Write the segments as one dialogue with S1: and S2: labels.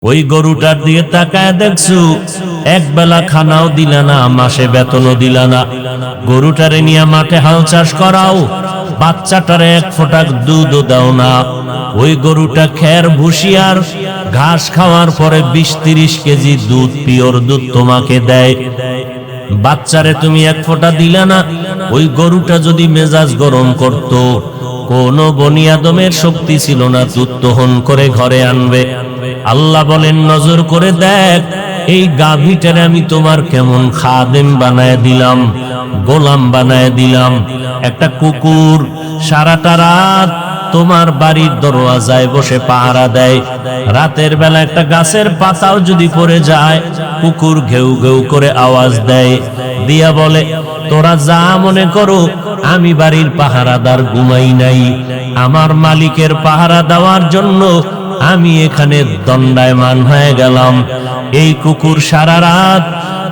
S1: ওই গরুটার দিকে তাকায় দেখছো, এক বেলা খানাও দিলা না, মাসে বেতনও দিলা না। গরুটারে নিয়ে মাঠে হাল চাষ করাও, বাচ্চাটারে এক ফোঁটা দুধও দাও না। ওই গরুটা খের ভুসি আর ঘাস খাওয়ার পরে 20-30 কেজি দুধ, পিওর দুধ তোমাকে দেয়। বাচ্চারে তুমি এক ফোঁটা দিলা না। ওই গরুটা যদি মেজাজ গরম করত, কোন বনি আদমের শক্তি ছিল না দুধ দহন করে ঘরে আনবে। আল্লাহ বলেন, নজর করে দেখ, এই গাভীটারে আমি তোমার কেমন খাদেম বানায় দিলাম, গোলাম বানায় দিলাম। একটা কুকুর সারাটা রাত তোমার বাড়ির দরওয়াজায় বসে পাহারা দেয়। রাতের বেলা একটা গাছের পাতাও যদি পড়ে যায়, কুকুর ঘেউ ঘেউ করে আওয়াজ দেয়, দিয়া বলে, তোরা যা মনে করো, আমি বাড়ির পাহারাদার ঘুমাই নাই। আমার মালিকের পাহারা দেওয়ার জন্য আমি এখানে দণ্ডায়মান হয়ে গেলাম। এই কুকুর সারা রাত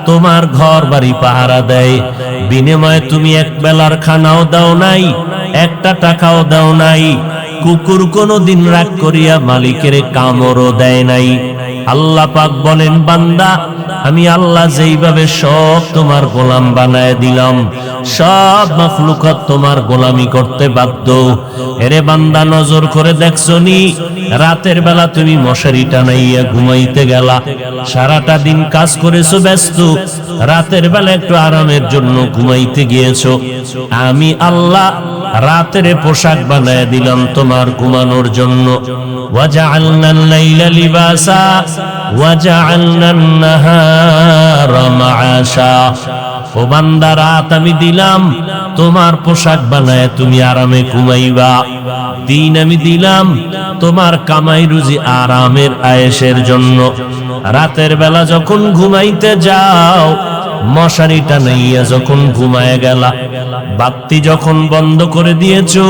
S1: তোমার ঘর বাড়ি পাহারা দেয়, বিনিময়ে তুমি এক বেলার খানাও দাও নাই, একটা টাকাও দাও নাই। কুকুর কোনদিন রাগ করিয়া মালিকের কামড়ও দেয় নাই। আল্লাহ পাক বলেন, বান্দা, আমি আল্লাহ যেইভাবে সব তোমার গোলাম বানায় দিলাম, সব মাখলুকাত তোমার গোলামি করতে বাধ্য। এরে বান্দা, নজর করে দেখছো নি, রাতের বেলা তুমি মশারি টানাইয়া ঘুমাইতে গেলা, সারাটা দিন কাজ করেছো ব্যস্ত, রাতের বেলা একটু আরামের জন্য ঘুমাইতে গিয়েছো। আমি আল্লাহ রাতের পোশাক বানায় দিলাম তোমার ঘুমানোর জন্য। ওয়াজআলনাল লাইলা লিবাসা ওয়াজআলনান নাহারা মাআশা। ও বান্দা, রাত আমি দিলাম তোমার পোশাক বানায় তুমি আরামে ঘুমাইবা, দিন আমি দিলাম তোমার কামাই রুজি আরামের আয়েশের জন্য। রাতের বেলা যখন ঘুমাইতে যাও, মশারিটা নাইয়া যখন ঘুমায় গেলা, বাতি যখন বন্ধ করে দিয়েছো,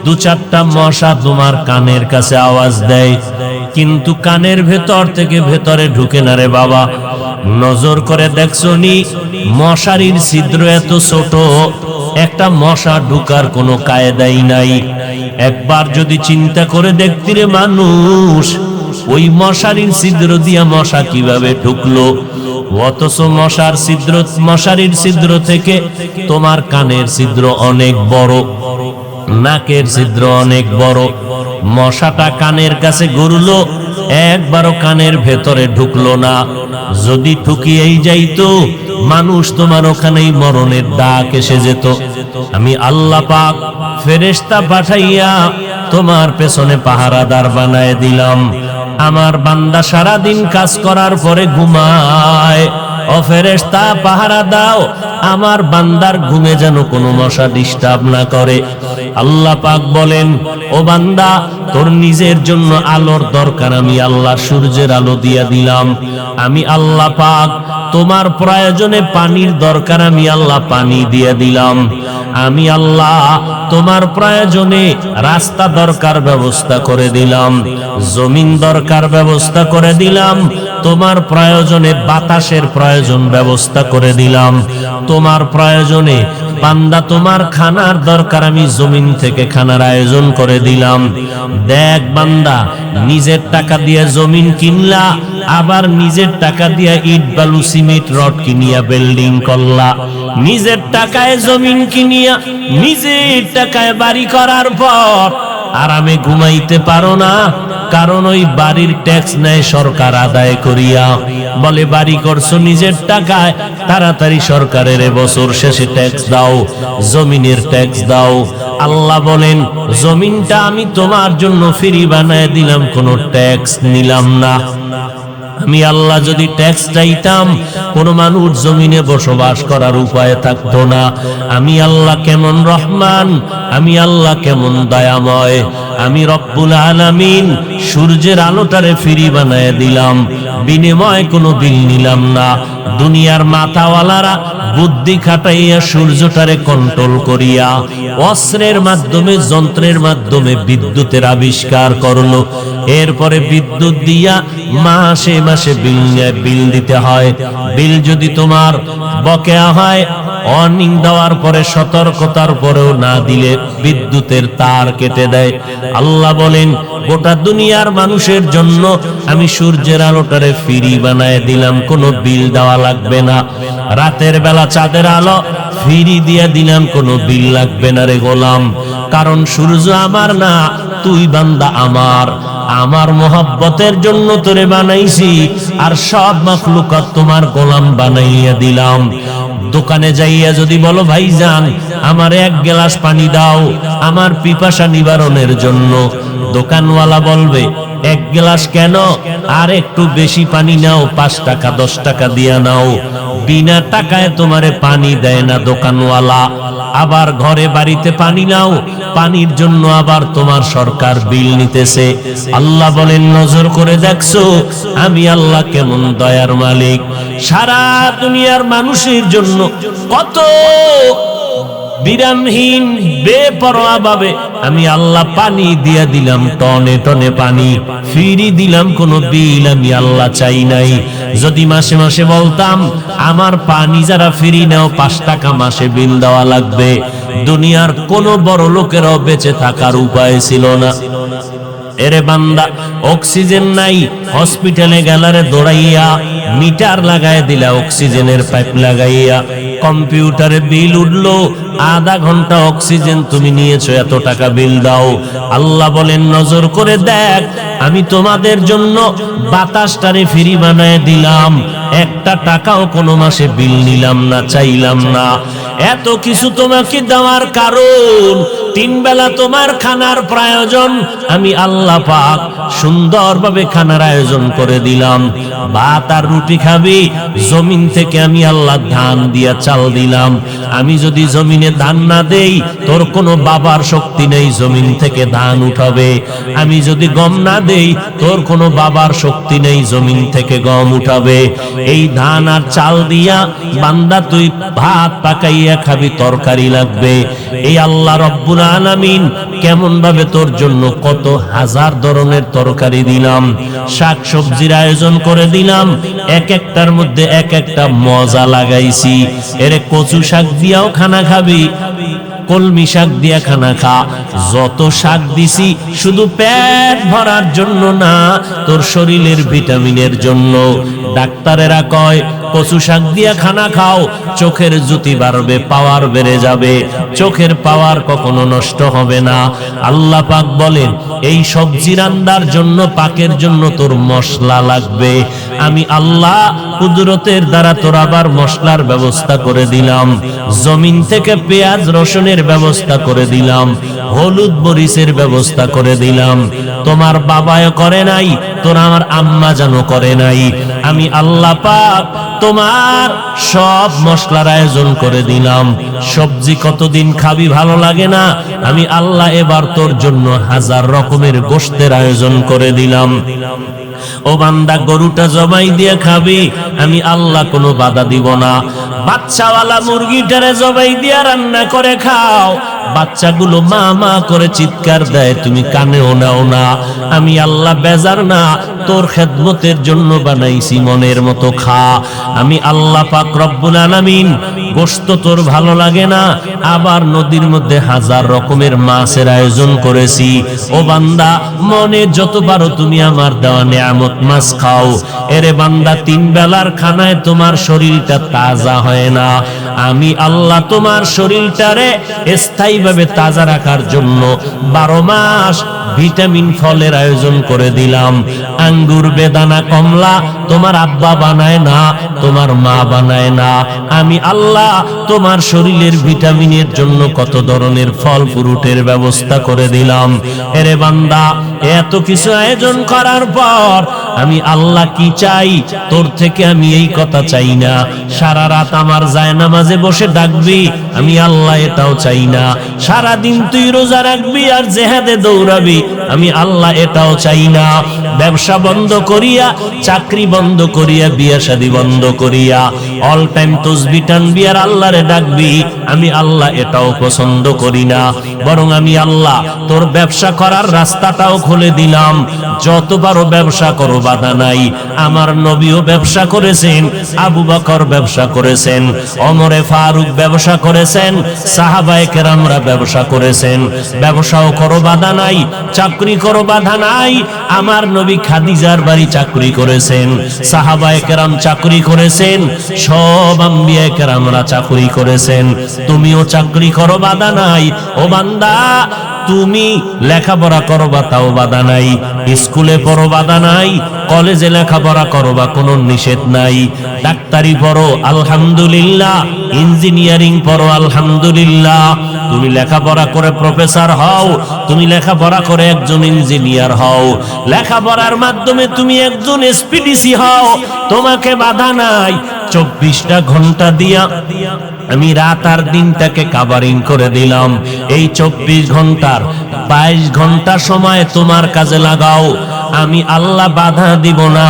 S1: 2-4টা মশা তোমার কানের কাছে আওয়াজ দেয়, কিন্তু কানের ভেতর থেকে ভেতরে ঢুকে না রে বাবা। নজর করে দেখছো নি, মশারির ছিদ্র এত ছোট, একটা মশা ঢুকার কোনো কায়দাই নাই। একবার যদি চিন্তা করে দেখতি রে মানুষ, ওই মশারির ছিদ্র দিয়া মশা কিভাবে ঢুকলো, অথচ মশারির ছিদ্র থেকে তোমার কানের ছিদ্র অনেক বড়, নাকের ছিদ্র অনেক বড়। মশাটা কানের কাছে ঘুরলো, একবারও কানের ভেতরে ঢুকলো না। যদি ঢুকিয়েই যাইতো, মানুষ তোমার ওখানেই মরণের ডাক এসে যেত। আমি আল্লাহ পাক ফেরেশতা পাঠাইয়া তোমার পেছনে পাহারাদার বানায় দিলাম। আমার বান্দা সারাদিন কাজ করার পরে ঘুমায়, ও ফেরেশতা পাহারা দাও, আমার বান্দার ঘুমে যেন কোনো মশা ডিস্টার্ব না করে। আল্লাহ পাক বলেন, ও বান্দা, তোর নিজের জন্য আলোর দরকার, আমি আল্লাহ সূর্যের আলো দিয়া দিলাম। আমি আল্লাহ পাক তোমার প্রয়োজনে পানির দরকার, আমি আল্লাহ পানি দিয়ে দিলাম। আমি আল্লাহ তোমার প্রয়োজনে রাস্তা দরকার ব্যবস্থা করে দিলাম, জমিন দরকার ব্যবস্থা করে দিলাম, তোমার প্রয়োজনে বাতাসের প্রয়োজন ব্যবস্থা করে দিলাম, তোমার প্রয়োজনে বান্দা তোমার খানার দরকার, আমি জমিন থেকে খানার আয়োজন করে দিলাম। দেখ বান্দা, নিজের টাকা দিয়ে জমিন কিনলা, আবার নিজের টাকা দিয়ে ইট বালু সিমেন্ট রড কিনিয়া বিল্ডিং করলা, নিজের টাকায় জমিন কিনিয়া নিজের টাকায় বাড়ি করার পর আরামে ঘুমাইতে পারো না, কারণ ওই বাড়ির ট্যাক্স নেয় সরকার আদায় করিয়া। বলে বাড়ি করছো নিজের টাকায়, তাড়াতাড়ি সরকারের এবছর শেষে ট্যাক্স দাও, জমিনের ট্যাক্স দাও। আল্লাহ বলেন, জমিনটা আমি তোমার জন্য ফ্রি বানায় দিলাম, কোনো ট্যাক্স নিলাম না। আমি আল্লাহ যদি ট্যাক্স চাইতাম, কোন মানুষ জমিনে বসবাস করার উপায় থাকতো না। আমি আল্লাহ কেমন রহমান, আমি আল্লাহ কেমন দয়াময়। আমি রব্বুল আলামিন সূর্যের আলোটারে ফ্রি বানায় দিলাম, বিনিময়ে কোনো বিল নিলাম না। দুনিয়ার মাথাওয়ালারা বুদ্ধি খাটাইয়া সূর্যটারে কন্ট্রোল করিয়া অস্ত্রের মাধ্যমে, যন্ত্রের মাধ্যমে বিদ্যুতের আবিষ্কার করলো। এরপরে বিদ্যুৎ দিয়া মাসে মাসে বিল দিতে হয়। বিল যদি তোমার বকেয়া হয়, ওয়ার্নিং দেওয়ার পরে, সতর্কতার পরেও না দিলে বিদ্যুতের তার কেটে দেয়। আল্লাহ বলেন গোটা দুনিয়ার মানুষের জন্য আমি সূর্যের আলোটারে ফ্রি বানায় দিলাম, কোনো বিল দেওয়া লাগবে না। রাতের বেলা চাঁদের আলো ফ্রি দিয়ে দিলাম, কোনো বিল লাগবে না রে গোলাম। কারণ সূর্য আমার না, তুই বান্দা আমার। আমার মোহাব্বতের জন্য তোরে বানাইছি, আর সব মাখলুকাত তোমার গোলাম বানাইয়া দিলাম। দোকানে যাইয়া যদি বলো ভাইজান আমার এক গ্লাস পানি দাও আমার পিপাসা নিবারণের জন্য, দোকানওয়ালা বলবে এক গ্লাস কেন, আর একটু বেশি পানি নাও, 5 টাকা 10 টাকা দিয়া নাও। বিনা টাকায় তোমারে পানি দেয় না দোকানওয়ালা। আবার ঘরে বাড়িতে পানি নাও, পানির জন্য আবার তোমার সরকার বিল নিতেছে। আল্লাহ বলেন নজর করে দেখছো আমি আল্লাহ কেমন দয়ার মালিক। সারা দুনিয়ার মানুষের জন্য কত বিরামহীন বেপরোয়া ভাবে আমি আল্লাহ পানি দিয়া দিলাম, টনে টনে পানি ফ্রি দিলাম, কোনো বিল আমি আল্লাহ চাই নাই। যদি মাসে মাসে বলতাম আমার পানি যারা ফ্রি নাও 5 টাকা মাসে বিল দেওয়া লাগবে, দুনিয়ার কোন বড় লোকেরও বেঁচে থাকার উপায় ছিল না। এরে বান্দা অক্সিজেন নাই, হসপিটালে গেলারে দৌড়াইয়া মিটার লাগায় দিলা, অক্সিজেনের পাইপ লাগাইয়া, কম্পিউটারে বিল উঠলো, আধা ঘন্টা অক্সিজেন তুমি নিয়েছো, এত টাকা বিল দাও। আল্লাহ বলেন নজর করে দেখ আমি তোমাদের জন্য বাতাসটারে ফ্রি বানায় দিলাম, 1 টাকাও কোনো মাসে বিল নিলাম না, চাইলাম না। এত কিছু তোমাকে দেওয়ার কারণ 3 বেলা তোমার খানার প্রয়োজন, আমি আল্লাহ পাক সুন্দরভাবে খানার আয়োজন করে দিলাম। ভাত আর রুটি খাবি, জমিন থেকে আমি আল্লাহ ধান দিয়া চাল দিলাম। আমি যদি জমিনে ধান না দেই তোর কোনো বাবার শক্তি নেই জমিন থেকে ধান উঠাবে। আমি যদি গম না দেই তোর কোনো বাবার শক্তি নেই জমিন থেকে গম উঠাবে। এই ধান আর চাল দিয়া বান্দা তুই ভাত পাকাইয়া খাবি, তরকারি লাগবে। এই আল্লাহ রব্বুল আলামিন কেমন ভাবে তোর জন্য কত হাজার ধরনের তরকারি দিলাম, শাক সবজির আয়োজন করে দিলাম, এক একটার মধ্যে এক একটা মজা লাগাইছি। এরে কচু শাক দিয়াও খানা খাবি, কলমি শাক দিয়া খানা খা। যত শাক দিছি শুধু পেট ভরার জন্য না, তোর শরীরের ভিটামিনের জন্য। ডাক্তারেরা কয় কচু শাক দিয়া খানা খাও, চোখের জ্যোতি বাড়বে, পাওয়ার বেড়ে যাবে, চোখের পাওয়ার কখনো নষ্ট হবে না। আল্লাহ পাক বলেন এই সবজি রান্নার জন্য পাকের জন্য তোর মশলা লাগবে। আমি আল্লাহ কুদরতের দ্বারা তোর আবার মশলার ব্যবস্থা করে দিলাম, জমিন থেকে পেঁয়াজ রসুনের ব্যবস্থা করে দিলাম, হলুদ মরিচের ব্যবস্থা করে দিলাম। তোমার বাবায় করে নাই, তোর আমার আম্মা জানো করে নাই। আমি আল্লাহ পাক তোমার সব মশলার আয়োজন করে দিলাম। সবজি কতদিন খাবি ভালো লাগে না, আমি আল্লাহ এবার তোর জন্য 1000 রকমের গোশতের আয়োজন করে দিলাম। ও বান্দা গরুটা জবাই দিয়ে খাবি, আমি আল্লাহ কোনো বাধা দিব না। বাচ্চাওয়ালা মুরগিটারে জবাই দিয়ে রান্না করে খাও, বাচ্চাগুলো মা মা করে চিৎকার দেয়, তুমি কানেও নাও না। আমি আল্লাহ বেজার না, তোর খেদমতের জন্য বানাইছি, মনের মতো খা। আমি আল্লাহ পাক রব্বুল আলামিন গোশত তোর ভালো লাগে না, আবার নদীর মধ্যে 1000 রকমের মাছের আয়োজন করেছি। ও বান্দা মনে যত পারো তুমি আমার দেওয়া নিয়ামত মাছ খাও। এরে বান্দা 3 বেলার খানায় তোমার শরীরটা তাজা হয় না, আমি আল্লাহ তোমার শরীরটারে স্থায়ীভাবে তাজা রাখার জন্য 12 মাস ভিটামিন ফলের আয়োজন করে দিলাম। আঙ্গুর বেদানা কমলা তোমার আব্বা বানায় না, তোমার মা বানায় না, আমি আল্লাহ তোমার শরীরের ভিটামিনের জন্য কত ধরনের ফল ফ্রুটের ব্যবস্থা করে দিলাম। এরে বান্দা এত কিছু আয়োজন করার পর আমি আল্লাহ কি চাই তোর থেকে? আমি এই কথা চাই না সারা রাত আমার জায়নামাজে বসে ডাকবি, আমি আল্লাহ এটাও চাই না সারাদিন তুই রোজা রাখবি আর জেহাদে দৌড়াবি, আমি আল্লাহ এটাও চাই না। ব্যবসা বন্ধ করিয়া, চাকরি বন্ধ করিয়া, বিয়ে শাদী বন্ধ করিয়া অল টাইম তসবিহ টানবি আর আল্লাহরে ডাকবি, আমি আল্লাহ এটাও পছন্দ করি না। বরং আমি আল্লাহ তোর ব্যবসা করার রাস্তাটাও খুলে দিলাম, যত পারো ব্যবসা করো, বাধা নাই। আমার নবীও ব্যবসা করেছেন, আবু বকর ব্যবসা করেছেন, ওমরে ফারুক ব্যবসা করেছেন, সাহাবায়ে কেরামরা ব্যবসা করেছেন। ব্যবসাও করো, বাধা নাই। চাকরি করো, বাধা নাই। আমার নবী খাদিজার বাড়ি চাকরি করেছেন, সাহাবায়ে কেরাম চাকরি করেছেন, সব আম্বিয়া কেরামরা চাকরি করেছেন। তুমিও চাকরি করো, বাধা নাই। ও বান্দা, তুমি লেখাপড়া করো বা তাও বাধা নাই, স্কুলে পড়ো বাধা নাই, কলেজে লেখাপড়া করো বা কোনো নিষেধ নাই। ডাক্তারি পড়ো, আলহামদুলিল্লাহ। ইঞ্জিনিয়ারিং পড়ো, আলহামদুলিল্লাহ। তুমি লেখাপড়া করে প্রফেসর হও, তুমি লেখাপড়া করে একজন ইঞ্জিনিয়ার হও, লেখাপড়ার মাধ্যমে তুমি একজন এসপিডিসি হও, তোমাকে বাধা নাই। 24টা ঘন্টা দিয়া আমি রাত আর দিনটাকে কাভারিং করে দিলাম। এই 24 ঘন্টার 22 ঘন্টা সময় তোমার কাজে লাগাও, আমি আল্লাহ বাধা দিব না।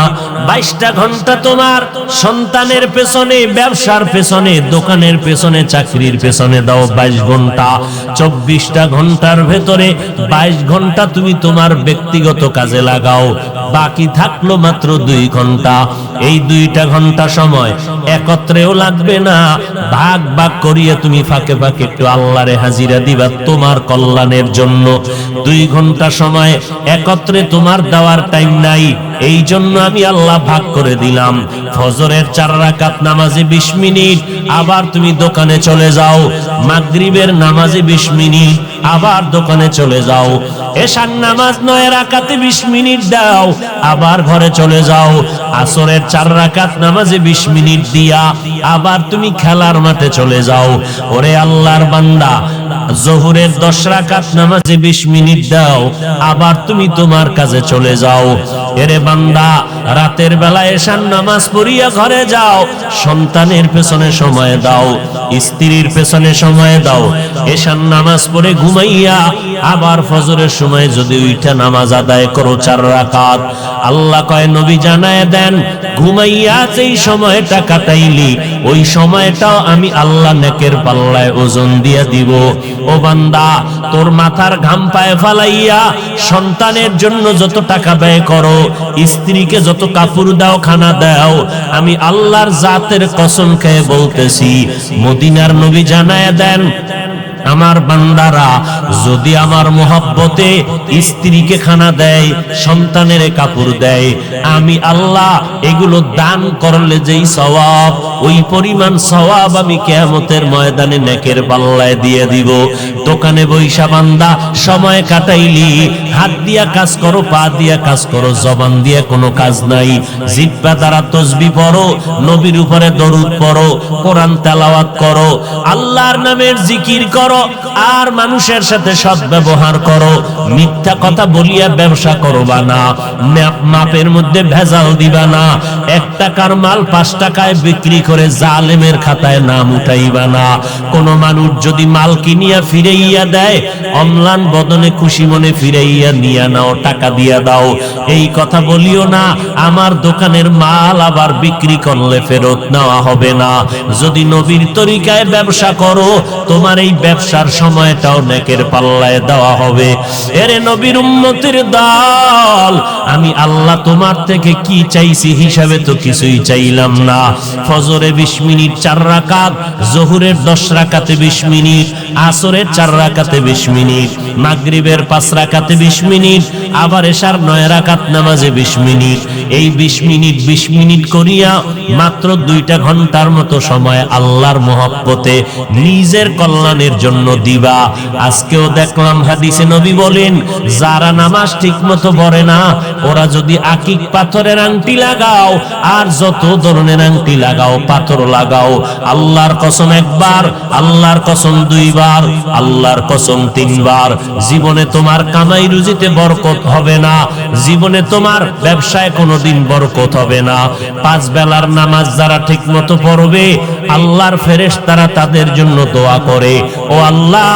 S1: 22টা ঘন্টা তোমার সন্তানের পেছনে, ব্যবসার পেছনে, দোকানের পেছনে, চাকরির পেছনে দাও 22 ঘন্টা। 24টা ঘন্টার ভেতরে 22 ঘন্টা তুমি তোমার ব্যক্তিগত কাজে লাগাও, বাকি থাকলো মাত্র 2 ঘন্টা। এই 2টা ঘন্টা সময় একত্রেও লাগবে না, ভাগ ভাগ করিয়ে তুমি ফাঁকে ফাঁকে একটু আল্লাহরে হাজিরা দিবা তোমার কল্যাণের জন্য। 2 ঘন্টা সময় একত্রে তোমার দেওয়ার টাইম নাই, এই জন্য আমি আল্লাহ ভাগ করে দিলাম। ফজরের 4 রাকাত নামাজে 20 মিনিট, আবার তুমি দোকানে চলে যাও। মাগরিবের নামাজে 20 মিনিট, আবার দোকানে চলে যাও। এশার নামাজ 9 রাকাতে 20 মিনিট দাও, আবার ঘরে চলে যাও। আসরের 4 রাকাত নামাজে 20 মিনিট দিয়া আবার তুমি খেলার মাঠে চলে যাও। ওরে আল্লাহর বান্দা, জোহরের 10 রাকাত নামাজে 20 মিনিট দাও, আবার তুমি তোমার কাজে চলে যাও। এরে বান্দা, রাতের বেলা এশার নামাজ পড়িয়া ঘরে যাও, সন্তানের পেছনে সময় দাও, স্ত্রীর পেছনে সময় দাও। এশার নামাজ পড়ে ঘুমাইয়া আবার ফজরের সময় যদি উঠা নামাজ আদায় করো 4 রাকাত। আল্লাহ কয়, নবী জানায় দেন, ঘুমাইয়া যেই সময়টা কাটাইলি ওই সময়টাও আমি আল্লাহ নেকের পাল্লায় ওজন দিয়া দিব। ও বান্দা, তোর মাথার ঘাম পায়ে ফালাইয়া সন্তানের জন্য যত টাকা ব্যয় করো, স্ত্রীকে যত কাপড় দাও, খানা দাও, আমি আল্লাহর জাতের কসম খেয়ে বলতেছি, মদিনার নবী জানায় দেন, আমার বান্দারা যদি আমার মোহাব্বতে স্ত্রীকে খানা দেয়, সন্তানের কাপড় দেয়, আমি আল্লাহ এগুলো দান করলে যেই সওয়াব, ওই পরিমাণ সওয়াব আমি কিয়ামতের ময়দানে নেকের পাল্লায় দিয়ে দিব। দোকানে বৈশা বান্দা সময় কাটাইলি, হাত দিয়া কাজ করো, পা দিয়া কাজ করো, জবান দিয়া কোনো কাজ নাই। জিহ্বা দ্বারা তাসবিহ পড়ো, নবীর উপরে দরুদ পড়ো, কোরআন তেলাওয়াত করো, আল্লাহর নামের জিকির করো, আর মানুষের সাথে সদ্ব্যবহার করো। মিথ্যা কথা বলিয়া ব্যবসা করবা না, মাপের মধ্যে ভেজাল দিবা না। 1 টাকার মাল 5 টাকায় বিক্রি করে জালেমের খাতায় নাম উঠাইবা না। কোন মানুষ যদি মাল কিনিয়া ফিরাইয়া দেয়, অম্লান বদনে খুশি মনে ফিরাইয়া নিয়া নাও, টাকা দিয়া দাও। এই কথা বলিও না, আমার দোকানের মাল আবার বিক্রি করলে ফেরত নেওয়া হবে না। যদি নবীর তরিকায় ব্যবসা করো, তোমার এই ব্যবসার সময়টাও নেকের পাল্লায় দেওয়া হবে। এরে নবীর উম্মতের দল, আমি আল্লাহ তোমার থেকে কি চাইছি হিসাবে তো কিছুই চাইলাম না। ফজরে 20 মিনিট 4 রাকাত, জোহরের 10 রাকাতে 20 মিনিট, আসরের 4 রাকাতে 20 মিনিট, মাগরিবের 5 রাকাতে 20 মিনিট, আবার এশার 9 রাকাত নামাজে 20 মিনিট। এই 20 মিনিট 20 মিনিট করিয়া মাত্র 2টা ঘন্টার মতো সময় আল্লাহর মহব্বতে নিজের কল্যাণের জন্য দিবা। আজকেও দেখলাম হাদিসে নবী বলেন, যারা নামাজ ঠিক মতো পড়ে না, ওরা যদি আকিক পাথরের আংটি লাগাও আর যত ধরনের আংটি লাগাও, পাথর লাগাও, আল্লাহর কসম একবার, আল্লাহর কসম 2 2 বার, আল্লাহর কসম 3 বার। জীবনে তোমার কামাই রুজিতে বরকত হবে না, জীবনে তোমার ব্যবসায় কোনোদিন বরকত হবে না। 5 বেলার নামাজ যারা ঠিক মতো পড়বে, আল্লাহর ফেরেশতারা তাদের জন্য দোয়া করে, ও আল্লাহ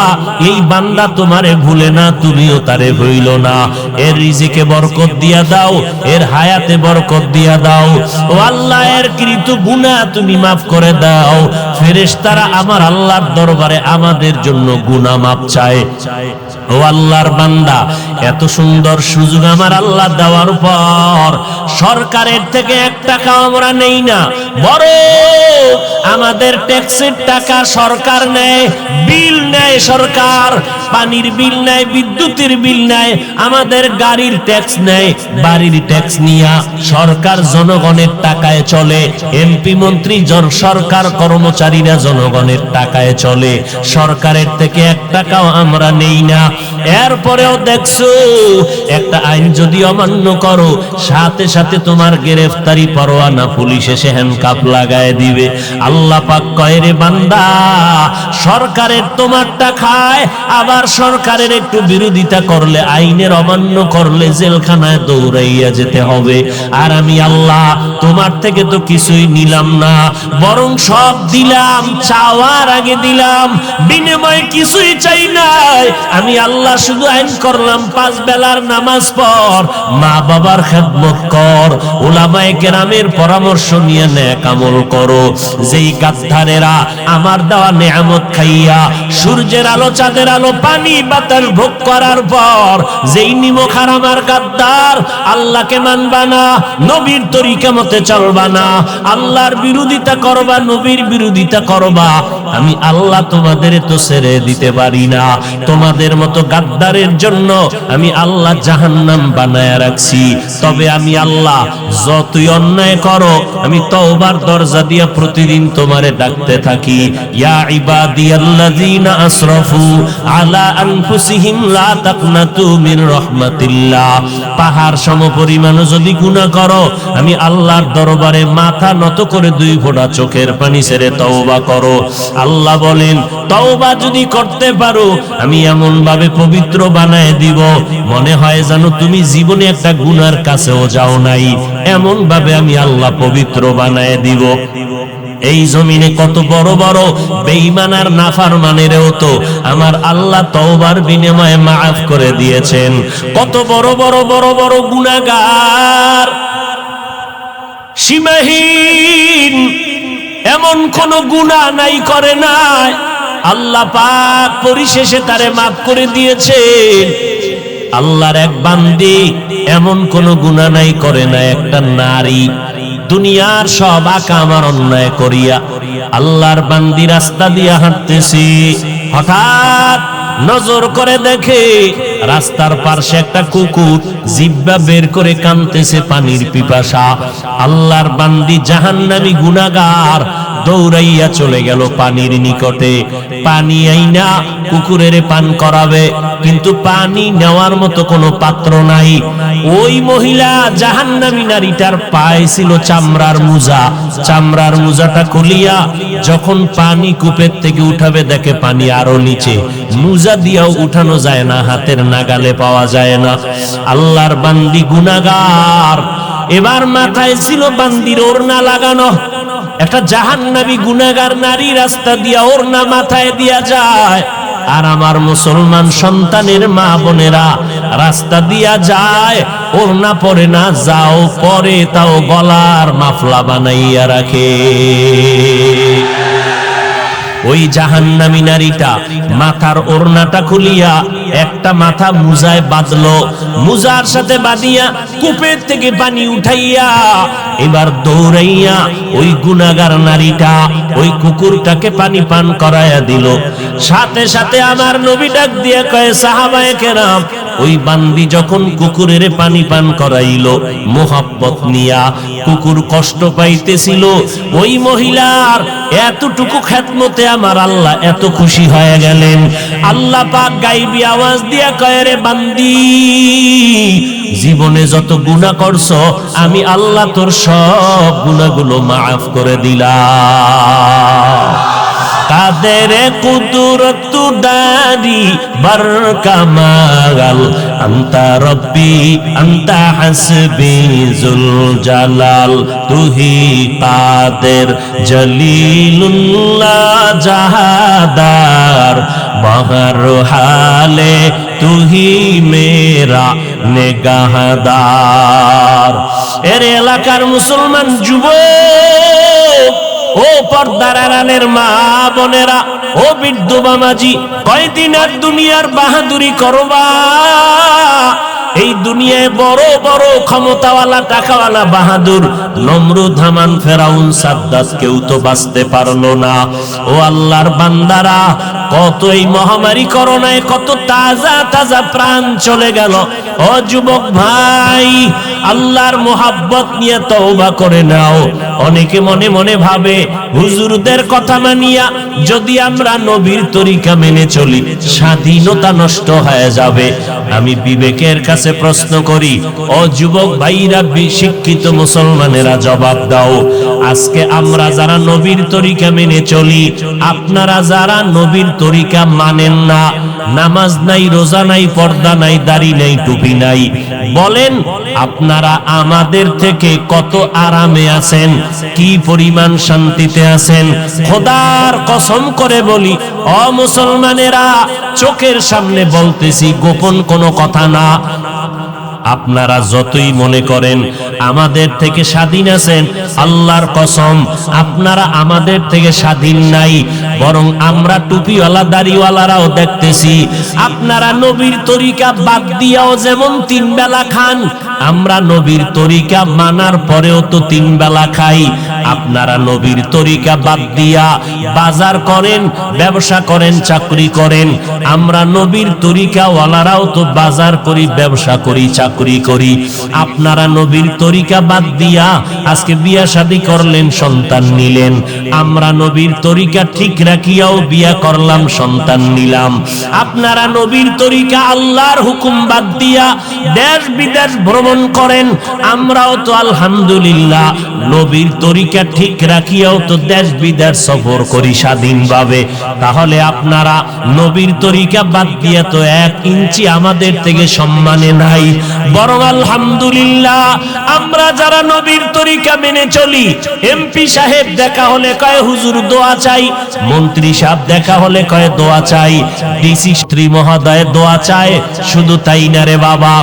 S1: এই বান্দা তোমারে ভুলে না, তুমিও তারে ভুলো না, এর রিজিকে বরকত দিয়া দাও, এর হায়াতে বরকত দিয়া দাও। ও আল্লাহ এর কৃত গুনাহ তুমি মাফ করে দাও। ফেরেশতারা আমার আল্লাহর দরবারে আমাদের জন্য গুনাহ মাফ চায়। ও আল্লাহর বান্দা, এত সুন্দর সুযোগ আমার আল্লাহ দেওয়ার পর সরকারের থেকে 1 টাকা আমরা নেই না, বড় আমাদের ট্যাক্সের টাকা সরকার নেয়, বিল নেয় সরকার, পানির বিল নেয়, বিদ্যুতের বিল নেয়, আমাদের গাড়ির ট্যাক্স নেয়, বাড়ির ট্যাক্স নিয়া সরকার জনগণের টাকায় চলে। এমপি মন্ত্রী সরকার, কর্মচারীরা জনগণের টাকায় চলে, সরকারের থেকে 1 টাকাও আমরা নেই না। এরপরেও দেখছো একটা আইন যদি অমান্য করো, সাথে সাথে তোমার গ্রেফতারি পরোয়ানা পুলিশ এসে হ্যান্ডকাপ লাগায় দিবে। আল্লাহ পাক কয়, রে বান্দা, সরকারের তোমারটা খায়, আবার সরকারের একটু বিরোধিতা করলে, আইনের অমান্য করলে জেলখানায় দৌড়াইয়া যেতে হবে। আর আমি আল্লাহ তোমার থেকে তো কিছুই নিলাম না, বরং সব দিলাম, চাওয়ার আগে দিলাম, বিনিময়ে কিছুই চাই নাই। আমি আল্লাহ শুধু আইন করলাম 5 বেলার নামাজ পড়, মা বাবার খেদমত কর, উলামায়ে কেরামের পরামর্শ নিয়ে নেক আমল করো। যেই গাদ্দারেরা আমার দেওয়া নেয়ামত খাইয়া সূর্যের আলো, চাঁদের আলো, পানি বাতাস ভোগ করার পর যেই নিমখার আমার গাদ্দার, আল্লাহকে মানবা না, নবীর তরিকা মতে চলবা না, আল্লাহর বিরোধিতা করবা, নবীর বিরোধিতা করবা, আমি আল্লাহ তোমাদের তো ছেড়ে দিতে পারি না। তোমাদের মতো গাদ্দারের জন্য আমি আল্লাহ জাহান্নাম বানায়া রাখছি। তবে আমি আল্লাহ যতই অন্যায় করো, আমি তওবার দরজা দিয়া প্রতিদিন তোমারে ডাকতে থাকি, ইয়া ইবাদিয়াল্লাযীনা আসরাফু আলা আনফুসিহিম লা তাকনাতু মির রাহমাতিল্লাহ। পাহাড় সমপরিমাণ যদি গুনাহ করো, আমি আল্লাহর দরবারে মাথা নত করে 2 ফোঁটা চোখের পানি ছেড়ে তওবা করো। আল্লাহ বলেন, তওবা যদি করতে পারো, আমি এমন ভাবে পবিত্র বানায় দিব, মনে হয় জানো তুমি জীবনে একটা গুনার কাছেও যাও নাই, এমন ভাবে আমি আল্লাহ পবিত্র বানায় দিব। এই জমিনে কত বড় বড় বেঈমান আর নাফরমানেরও তো আমার আল্লাহ তওবার বিনিময়ে মাফ করে দিয়েছেন। কত বড় বড় বড় বড় গুনাহগার, সীমাহীন, এমন কোন গুনাহ নাই করে নাই, আল্লাহ পাক পরিশেষে তারে মাফ করে দিয়েছেন। আল্লাহর এক বান্দি এমন কোন গুনাহ নাই করে না। একটা নারী দুনিয়ার সব আকাম আর অন্যায় করিয়া আল্লাহর বান্দি রাস্তা দিয়া হাঁটতেছি, হঠাৎ নজর করে দেখে রাস্তার পাশে একটা কুকুর জিহ্বা বের করে কাঁদতেছে, পানির পিপাসা। আল্লাহর বান্দি জাহান্নামী গুনাহগার দৌড়াইয়া চলে গেল পানির নিকটে, পানি আইনা কুকুরের পান করাবে, কিন্তু পানি নেওয়ার মতো কোনো পাত্র নাই। ওই মহিলা জাহান্নামী নারীটার পায়ে ছিল চামড়ার মোজা, চামড়ার মোজাটা খুলিয়া যখন পানি কূপের থেকে উঠাবে, দেখে পানি আরো নিচে, মোজা দিয়াও উঠানো যায় না, হাতের নাগালে পাওয়া যায় না। আল্লাহর বান্দি গুনাহগার, এবার মাথায় ছিল বান্দির ওড়না লাগানো। একটা জাহান্নামী গুনাহগার নারী রাস্তা দিয়া ওড়না মাথায় দিয়া যায়, আর আমার মুসলমান সন্তানের মা বোনেরা রাস্তা দিয়া যায়, ওড়না পরে না, যাও পরে তাও গলার মাফলা বানাইয়া রাখে। ওই জাহান্নামী নারীটা মাথার ওড়নাটা খুলিয়া একটা মাথা মুজায় বাঁধলো, মুজার সাথে বাঁধিয়া কূপের থেকে পানি উঠাইয়া এবার দৌড়াইয়া ওই গুনাহগার নারীটা ওই কুকুরটাকে পানি পান করাইয়া দিল। সাথে সাথে আমার নবী ডাক দিয়া কয়, সাহাবায়ে কেরাম, ওই বান্দি যখন কুকুরের পানি পান করাইল মোহাব্বত নিয়া, কুকুর কষ্ট পাইতেছিল, ওই মহিলার এতটুকু খেদমতে আমার আল্লাহ এত খুশি হয়ে গেলেন। আল্লাহ পাক গায়বী আওয়াজ দিয়া কয়, রে বান্দি, জীবনে যত গুনাহ করছো আমি আল্লাহ তোর সব গুনাহগুলো মাফ করে দিলাম। কাদের কুদরত দারি বার কামাল আন্তা রব্বি আন্তা হাসবি জুল জালাল তুহি কাদের জলিলুল্লাহ জাহাদার বহর হালে তুহি মেরা নেগাহদার। এর এলাকার মুসলমান যুবক, ও পর্দার আড়ালের মা বোনেরা, ও বৃদ্ধ বামাজি, কয়দিন আর দুনিয়ার বাহাদুরি করবা? এই দুনিয়ায় বড় বড় ক্ষমতাওয়ালা টাকাওয়ালা বাহাদুর নমরুদ হামান ফেরাউন সাদ্দাত কেউ তো বাঁচতে পারলো না। ও আল্লাহর বান্দারা, কত এই মহামারী করোনায় কত তাজা তাজা প্রাণ চলে গেল। ও যুবক ভাই, আল্লাহর মোহাব্বত নিয়ে তওবা করে নাও। অনেকে মনে মনে ভাবে হুজুরদের কথা মানিয়া যদি আমরা নবীর তরিকা মেনে চলি স্বাধীনতা নষ্ট হয়ে যাবে। আমি বিবেকের কাছে প্রশ্ন করি, ও যুবক ভাইরা, শিক্ষিত মুসলমানেরা জবাব দাও। আজকে আমরা যারা নবীর তরিকা মেনে চলি, আপনারা যারা নবীর তরিকা মানেন না, নামাজ নাই, রোজা নাই, পর্দা নাই, দাড়ি নাই, টুপি নাই, বলেন আপনারা আমাদের থেকে কত আরামে আছেন, কি পরিমাণ শান্তিতে আছেন? খোদার কসম করে বলি, ও মুসলমানেরা, চোখের সামনে বলতেছি, গোপন কোনো কথা না। আপনারা যতই মনে করেন আমাদের থেকে স্বাধীন আছেন, আল্লাহর কসম আপনারা আমাদের থেকে স্বাধীন নাই। বরং আমরা টুপিওয়ালা দাড়িওয়ালারাও দেখতেছি আপনারা নবীর তরিকা বাদ দিয়াও যেমন 3 বেলা খান, আমরা নবীর তরিকা মানার পরেও তো 3 বেলা খাই। আপনারা নবীর তরিকা বাদ দিয়া বাজার করেন, ব্যবসা করেন, চাকরি করেন। আমরা নবীর তরিকা ওয়ালারাও তো বাজার করি, ব্যবসা করি, চাকরি করি। আপনারা নবীর তরিকা বাদ দিয়া আজকে বিয়া শাদী করলেন, সন্তান নিলেন। আমরা নবীর তরিকা ঠিক রাখিয়াও বিয়া করলাম, সন্তান নিলাম। আপনারা নবীর তরিকা আল্লাহর হুকুম বাদ দিয়া দেশ বিদেশ ভ্রমণ করেন। আমরাও তো আলহামদুলিল্লাহ নবীর তরিকা ঠিক রাখিয়াও তো দেশ বিদেশ সফর করি স্বাধীনভাবে। তাহলে আপনারা নবীর তরিকা বাদ দিয়া তো 1 ইঞ্চি আমাদের থেকে সম্মানে নাই। বরং আলহামদুলিল্লাহ আমরা যারা নবীর তরিকা মেনে চলি, এমপি সাহেব দেখা হলে কয় হুজুর দোয়া চাই, মন্ত্রী সাহেব দেখা হলে কয় দোয়া চাই, ডিসি স্ত্রী মহোদয় দোয়া চায়। শুধু তাই না রে বাবা,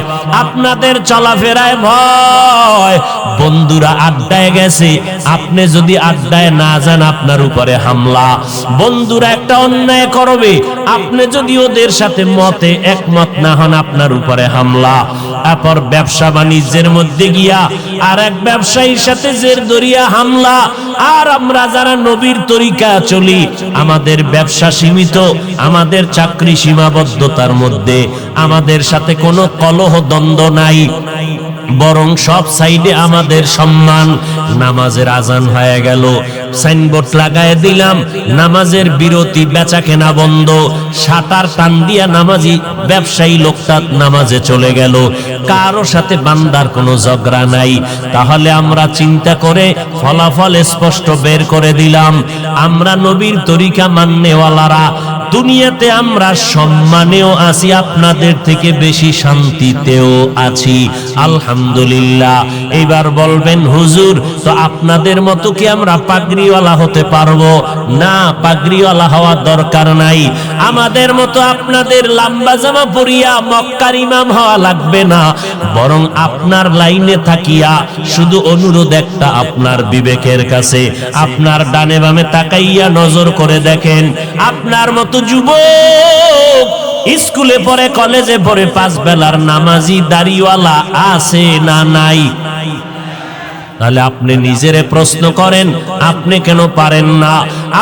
S1: আপনাদের চলাফেরায় ভয়। বন্ধুরা আড্ডায় গেছে, আপনি যদি আড্ডায় না যান আপনার উপরে হামলা। বন্ধুরা একটা অন্যায় করবে, আপনি যদি ওদের সাথে মতে একমত না হন আপনার উপরে হামলা। তারপর ব্যবসা বাণিজ্যের মধ্যে গিয়া আর এক ব্যবসায়ীর সাথে জের দরিয়া হামলা। আর আমরা যারা নবীর তরিকা চলি, আমাদের ব্যবসা সীমিত, আমাদের চাকরি সীমাবদ্ধতার মধ্যে, আমাদের সাথে কোনো কলহ দ্বন্দ্ব নাই, বরং সব সাইডে আমাদের সম্মান। নামাজের আজান হয়ে গেল, সাইনবোর্ড লাগায় দিলাম নামাজের বিরতি, বেচা কেনা বন্ধ, সাতার টান দিয়া নামাজি ব্যবসায়ী লোকটা নামাজে চলে গেল, কারো সাথে বান্দার কোনো ঝগড়া নাই। তাহলে আমরা চিন্তা করে ফলাফল স্পষ্ট বের করে দিলাম, আমরা নবীর তরিকা মাননেওয়ালারা দুনিয়াতে আমরা সম্মানেও আছি, আপনাদের থেকে বেশি শান্তিতেও আছি, আলহামদুলিল্লাহ। এবার বলবেন হুজুর, তো আপনাদের মতো কি আমরা পাগড়িওয়ালা হতে পারবো? না, পাগড়িওয়ালা হওয়ার দরকার নাই। আমাদের মতো আপনাদের লম্বা জামা পরিয়া মক্কার ইমাম হওয়া লাগবে না। বরং আপনার লাইনে থাকিয়া শুধু অনুরোধ একটা আপনার বিবেকের কাছে, আপনার ডানে বামে তাকাইয়া নজর করে দেখেন, আপনার মতো যুবক স্কুলে পড়ে, কলেজে পড়ে, 5 বেলার নামাজি দাড়িওয়ালা আছে না নাই? তাহলে আপনি নিজেরে প্রশ্ন করেন, আপনি কেন পারেন না?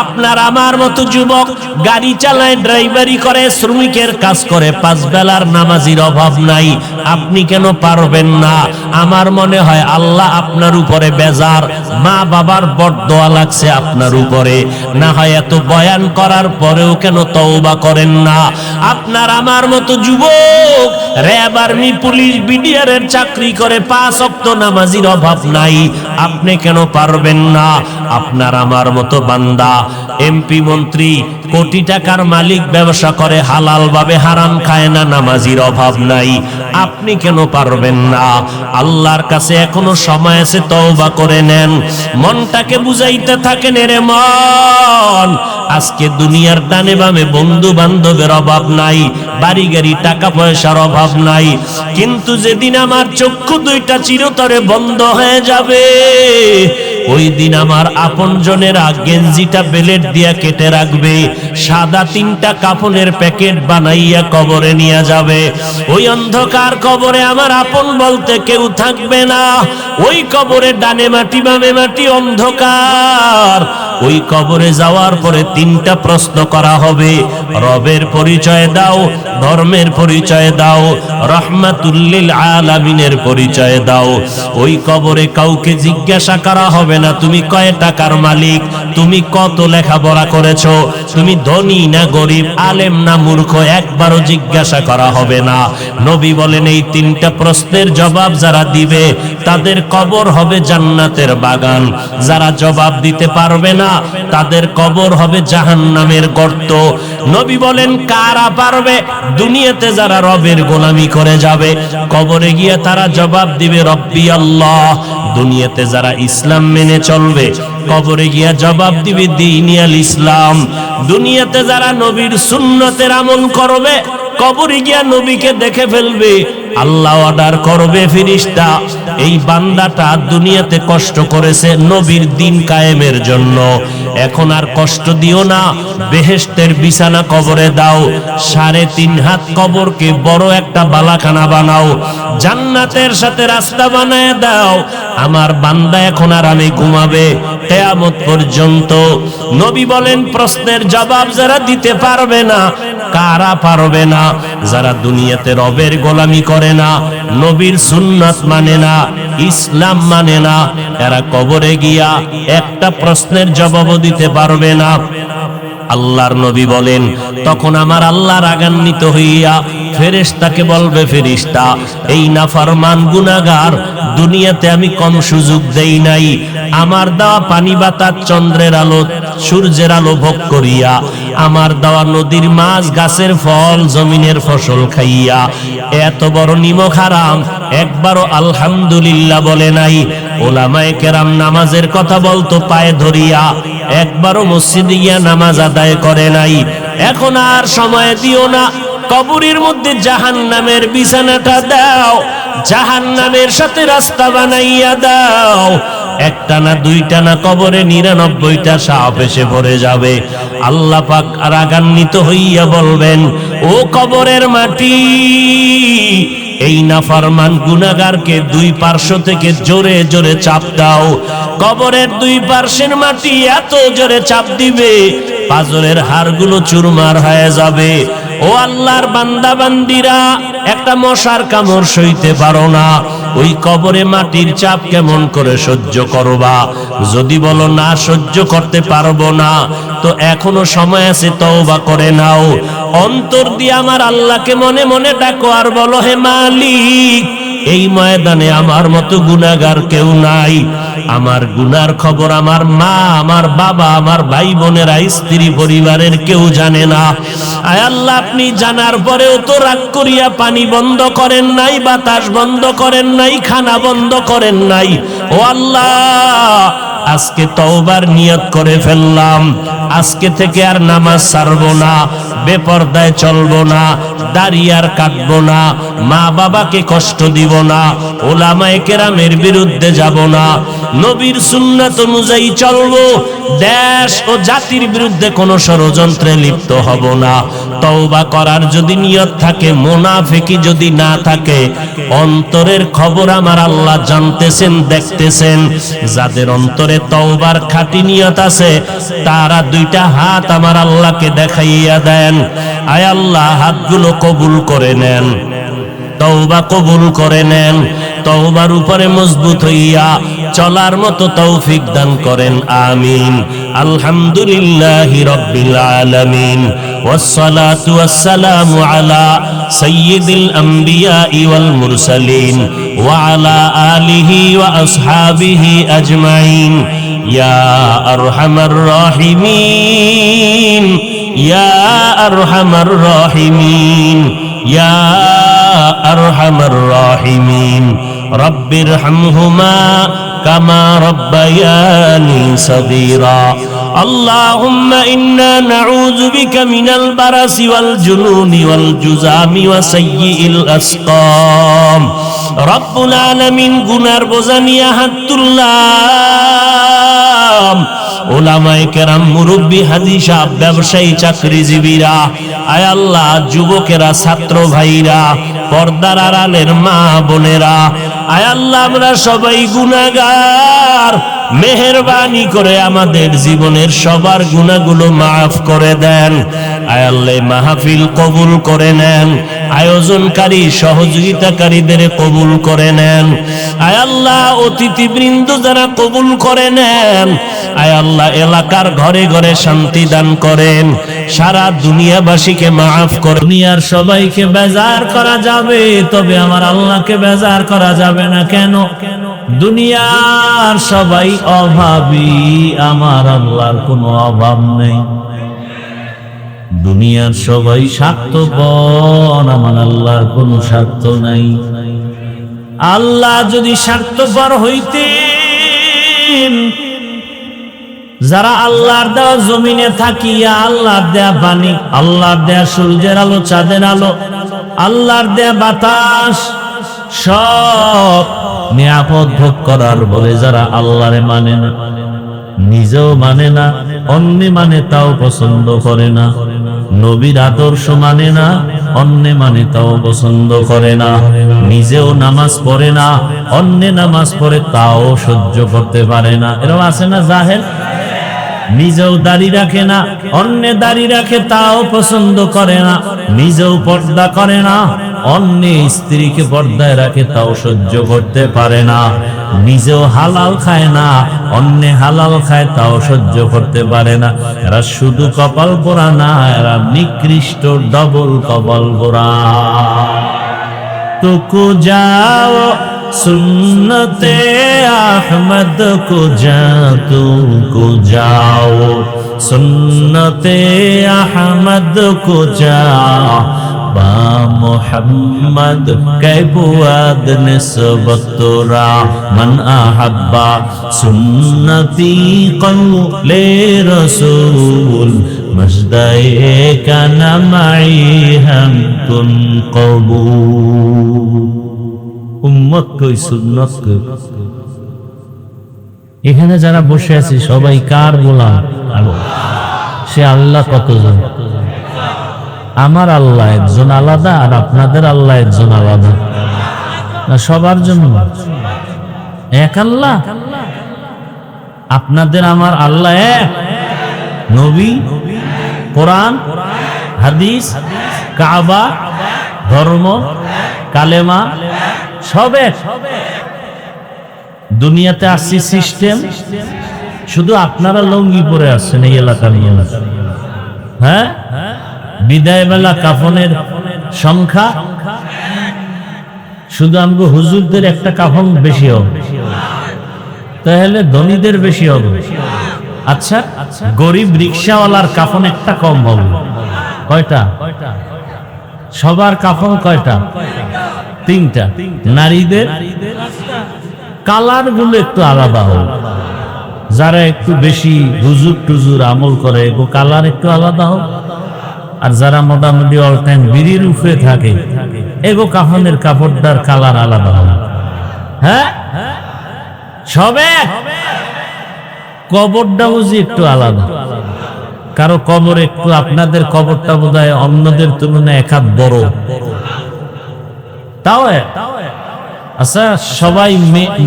S1: আপনার আমার মতো যুবক গাড়ি চালায়, ড্রাইভারি করে, শ্রমিকের কাজ করে, 5 বেলার নামাজির অভাব নাই, আপনি কেন পারবেন না? আমার মনে হয় আল্লাহ আপনার উপরে বেজার, মা বাবার বড়দোয়া লাগছে আপনার উপরে। না হয় এত বয়ান করার পরেও কেন তওবা করেন না? আপনার আমার মতো যুবক র্যাব, আর্মি, পুলিশ, বিডিআর এর চাকরি করে, 5 ওয়াক্ত নামাজির অভাব নাই, আপনি কেন পারবেন না? আপনার আমার মতো বান্দা এমপি মন্ত্রী কোটি টাকার মালিক ব্যবসা করে হালাল ভাবে, হারাম খায় না, নামাজির অভাব নাই। আপনি কেন পারবেন না? আল্লাহর কাছে এখনো সময় আছে, তওবা করে নেন। মনটাকে বুঝাইতে থাকেন, এরে মন, আজকে দুনিয়ার ডানে বামে বন্ধু বান্ধবের অভাব নাই, বাড়ি গাড়ি টাকা পয়সার অভাব নাই, কিন্তু যেদিন আমার চক্ষু দুইটা চিরতরে বন্ধ হয়ে যাবে, ওই দিন আমার আপনজনেরা গেঞ্জিটা বেলেট দিয়া কেটে রাখবে, সাদা 3টা কাফনের প্যাকেট বানাইয়া কবরে নিয়ে যাবে। ওই অন্ধকার কবরে আমার আপন বলতে কেউ থাকবে না। ওই কবরে ডানে মাটি বামে মাটি, অন্ধকার। ওই কবরে যাওয়ার পরে 3টা প্রশ্ন করা হবে, রবের পরিচয় দাও, ধর্মের পরিচয় দাও, রাহমাতুল লিল আলামিনের পরিচয় দাও। ওই কবরে কাউকে জিজ্ঞাসা করা হবে না তুমি কয় টাকার মালিক, তুমি কত লেখাপড়া করেছো, তুমি ধনী না গরিব, আলেম না মূর্খ, একবারও জিজ্ঞাসা করা হবে না। নবী বলেন এই 3টা প্রশ্নের জবাব যারা দিবে তাদের কবর হবে জান্নাতের বাগান। যারা জবাব দিতে পারবে না তাদের কবর হবে জাহান্নামের গর্ত। নবী বলেন কারা পারবে? দুনিয়াতে যারা রবের গোলামি করে যাবে, কবরে গিয়ে তারা জবাব দিবে রব্বি আল্লাহ। দুনিয়াতে যারা ইসলাম মেনে চলবে, কবরে গিয়া জবাব দিবে দীনিয়াল ইসলাম। দুনিয়াতে যারা নবীর সুন্নতের আমল করবে, কবরে গিয়া নবীকে দেখে ফেলবে, আল্লাহ অর্ডার করবে ফেরেশতা, এই বান্দাটা দুনিয়াতে কষ্ট করেছে নবীর দ্বীন কায়েমের জন্য, এখন আর কষ্ট দিও না, বেহেশতের বিছানা কবরে দাও, 3.5 হাত কবরকে বড় একটা বালাখানা বানাও, জান্নাতের সাথে রাস্তা বানায় দাও, আমার বান্দা এখন আরামে ঘুমাবে কিয়ামত পর্যন্ত। নবী বলেন প্রশ্নের জবাব যারা দিতে পারবে না, কারা পারবে না? যারা দুনিয়াতে রবের গোলামি করে না, নবীর সুন্নাত মানে না, ইসলাম মানে না, এরা কবরে গিয়া একটা প্রশ্নের জবাবও দিতে পারবে না। আল্লাহর নবী বলেন তখন আমার আল্লাহ রাগান্বিত হইয়া ফেরেশতাকে বলবে, ফেরেশতা এই নাফরমান গুনাহগার দুনিয়াতে আমি কম সুযোগ দেই নাই, আমার দেওয়া পানি বাতাস, চন্দ্রের আলো, সূর্যের আলো ভোগ করিয়া, আমার দেওয়া নদীর মাছ, গাছের ফল, জমিনের ফসল খাইয়া এত বড় নিমক হারাম একবারও আলহামদুলিল্লাহ বলে নাই। ওলামায়ে কেরাম নামাজের কথা বলতো পায়ে ধরিয়া, একবারও মসজিদে গিয়া নামাজ আদায় করে নাই। এখন আর সময় দিও না, কবরের মধ্যে জাহান্নামের বিছানাটা দাও, জাহান্নামের সাথে রাস্তা বানাইয়া দাও। একটা না দুইটা না, কবরে 99টা সাপ এসে পড়ে যাবে। আল্লাহ পাক রাগান্বিত হইয়া বলবেন, ও কবরের মাটি, এই নাফরমান গুনাহগারকে 2 পার্শ্ব থেকে জোরে জোরে চাপ দাও। কবরের 2 পার্শ্বের মাটি এত জোরে চাপ দিবে, পাজরের হাড়গুলো চুরমার হয়ে যাবে। ও আল্লাহর বান্দা বান্দিরা, একটা মশার কামড় সইতে পারো না, ওই কবরে মাটির চাপ কেমন করে সহ্য করবা? যদি বলো না সহ্য করতে পারবো না, তো এখনো সময় আছে, তওবা করে নাও। অন্তর দিয়ে আমার আল্লাহকে মনে মনে ডাকো আর বলো, হে মালিক, এই ময়দানে আমার মতো গুনাহগার কেউ নাই। আমার গুনার খবর আমার মা, আমার বাবা, আমার ভাই বোনেরা, স্ত্রী পরিবারের কেউ জানে না। আয় আল্লাহ, আপনি জানার পরেও তো রাগ করিয়া পানি বন্ধ করেন নাই, বাতাস বন্ধ করেন নাই, খানা বন্ধ করেন নাই। ও আল্লাহ, আজকে তওবার নিয়ত করে ফেললাম, আজকে থেকে আর নামাজ ছাড়বো না, বেপরদায় চলবো না, দাড়ি আর কাটবো না, মা বাবাকে কষ্ট দিব না, ওলামায়ে কেরামের বিরুদ্ধে যাব না, নবীর সুন্নাত অনুযায়ী চলবো, দেশ ও জাতির বিরুদ্ধে কোনো ষড়যন্ত্রে লিপ্ত হব না। তওবা করার যদি নিয়ত থাকে, মুনাফিকি যদি না থাকে, অন্তরের খবর আমার আল্লাহ জানতেছেন, দেখতেছেন। যাদের অন্তরে তওবার খাঁটি নিয়ত আছে, তারা 2টা হাত আমার আল্লাহকে দেখাইয়া দেন। আয় আল্লাহ, হাতগুলো কবুল করে নেন, তওবা কবুল করে নেন, তওবার উপরে মজবুত হইয়া চলার মতো তৌফিক দান করেন, আমিন। আলহামদুলিল্লাহি রাব্বিল আলামিন, ওয়াসসালাতু ওয়াসসালামু আলা সাইয়্যিদিল আমবিয়াই ওয়াল মুরসালিন ওয়া আলা আলিহি ওয়া আসহাবিহি আজমাইন। ইয়া আরহামার রাহিমিন, ইয়া আরহামার রাহিমিন, ইয়া আরহামার রাহিমিন। রব্বিরহামহুমা কামা রব্বায়ানি সগীরা। আল্লাহুম্মা ইন্না নাউযু বিকা মিনাল বারাসি ওয়াল জুনুনি ওয়াল জুযামি ওয়া সাইয়্যিল আসকাম। রব্বুল আলামিন, গুনার বোঝা নিয়ে হাত তুললাম। ওলামায়ে কেরাম, মুরব্বী, হাজী সাহেব, ব্যবসায়ী, চাকরিজীবীরা, আয় আল্লাহ, যুবকেরা, ছাত্র ভাইরা, পর্দার আড়ালের মা বোনেরা, আয় আল্লাহ, আমরা সবাই গুনাহগার। মেহেরবানি করে আমাদের জীবনের সবার গুনাহগুলো মাফ করে দেন। আয় আল্লাহ, মাহফিল কবুল করে নেন। আয়োজনকারী, সহযোগিতাকারীদের কবুল করে নেন। আয় আল্লাহ, অতিথিবৃন্দ যারা কবুল করে নেন। আয় আল্লাহ, এলাকার ঘরে ঘরে শান্তি দান করেন। সারা দুনিয়াবাসীকে মাফ করে। দুনিয়ার সবাইকে বেজার করা যাবে, তবে আমার আল্লাহকে বেজার করা যাবে না। কেন? দুনিয়ার সবাই অভাবী, আমার আল্লাহর কোনো অভাব নেই। দুনিয়ার সবাই স্বার্থপর, আমার আল্লাহর কোনো স্বার্থ নাই। আল্লাহ যদি স্বার্থপর হইতেন, যারা আল্লাহর দেওয়া জমিনে থাকিয়া, আল্লাহর দেয়া পানি, আল্লাহর দেয়া সূর্যের আলো, চাঁদের আলো, আল্লাহর দেয়া বাতাস, সব নিরাপদ ভোগ করার বলে যারা আল্লাহরে মানে না, নিজেও মানে না, অন্য মানে তাও পছন্দ করে না, নবীর আদর্শ মানে না, অন্য মানে তাও পছন্দ করে না, নিজেও নামাজ পড়ে না, অন্য নামাজ পড়ে তাও সহ্য করতে পারে না। এরকম আছে না জাহেল? নিজেও দাড়ি রাখে না, অন্য দাড়ি রাখে তাও পছন্দ করে না, নিজেও পর্দা করে না, অন্য স্ত্রীকে পর্দায় রাখে তাও সহ্য করতে পারে না, নিজেও হালাল খায় না, অন্য হালাল খায় তাও সহ্য করতে পারে না। এরা শুধু কপাল পোড়া না, এরা নিকৃষ্ট ডবল কপাল পোড়া। তো কো যাও सुन्नते अहमद को जा तुमको जाओ, सुन्नते अहमद को जा बा मोहम्मद कैबुआद निस्बत तोरा मन अहब्बा सुन्नती कौले रसूल मजदाए का नमाई हम कुन कबूल। উম্মত কই, সুন্নত কই? এখানে যারা বসে আছি সবাই কার গোলাম? সে আল্লাহ কতজন? আমার আল্লাহ একজন আলাদা, আর আপনাদের আল্লাহ একজন আলাদা না? সবার জন্য এক আল্লাহ। আপনাদের আমার আল্লাহ এক। নবী, কোরআন, হাদিস, কাবা, ধর্ম, কালেমা সব এক। দুনিয়াতে আসছি সিস্টেম, শুধু আপনারা লঙ্গি পরে আসছেন এই এলাকার নিয়ে। হ্যাঁ, বিদায় বেলা কাফনের সংখ্যা শুধু আমগো হুজুরদের একটা কাফন বেশি হবে, তাহলে ধনীদের বেশি হবে। আচ্ছা, গরিব রিক্সাওয়ালার কাফন একটা কম হবে। কয়টা? সবার কাফন কয়টা? তিনটা। নারীদের কালার গুলো একটু আলাদা হবে। যারা একটু বেশি হুজুর টুজুর আমল করে এগো কালার একটু আলাদা হোক, আর যারা মোটামুটি অল টাইম বিড়ির উপরে থাকে এগো কাফনের কাপড়টার কালার আলাদা হবে। হ্যাঁ, সবে কবরটা বুঝি একটু আলাদা। কারো কবর একটু, আপনাদের কবরটা বোধহয় অন্যদের তুলনায় এক হাত বড়, তাও আচ্ছা। সবাই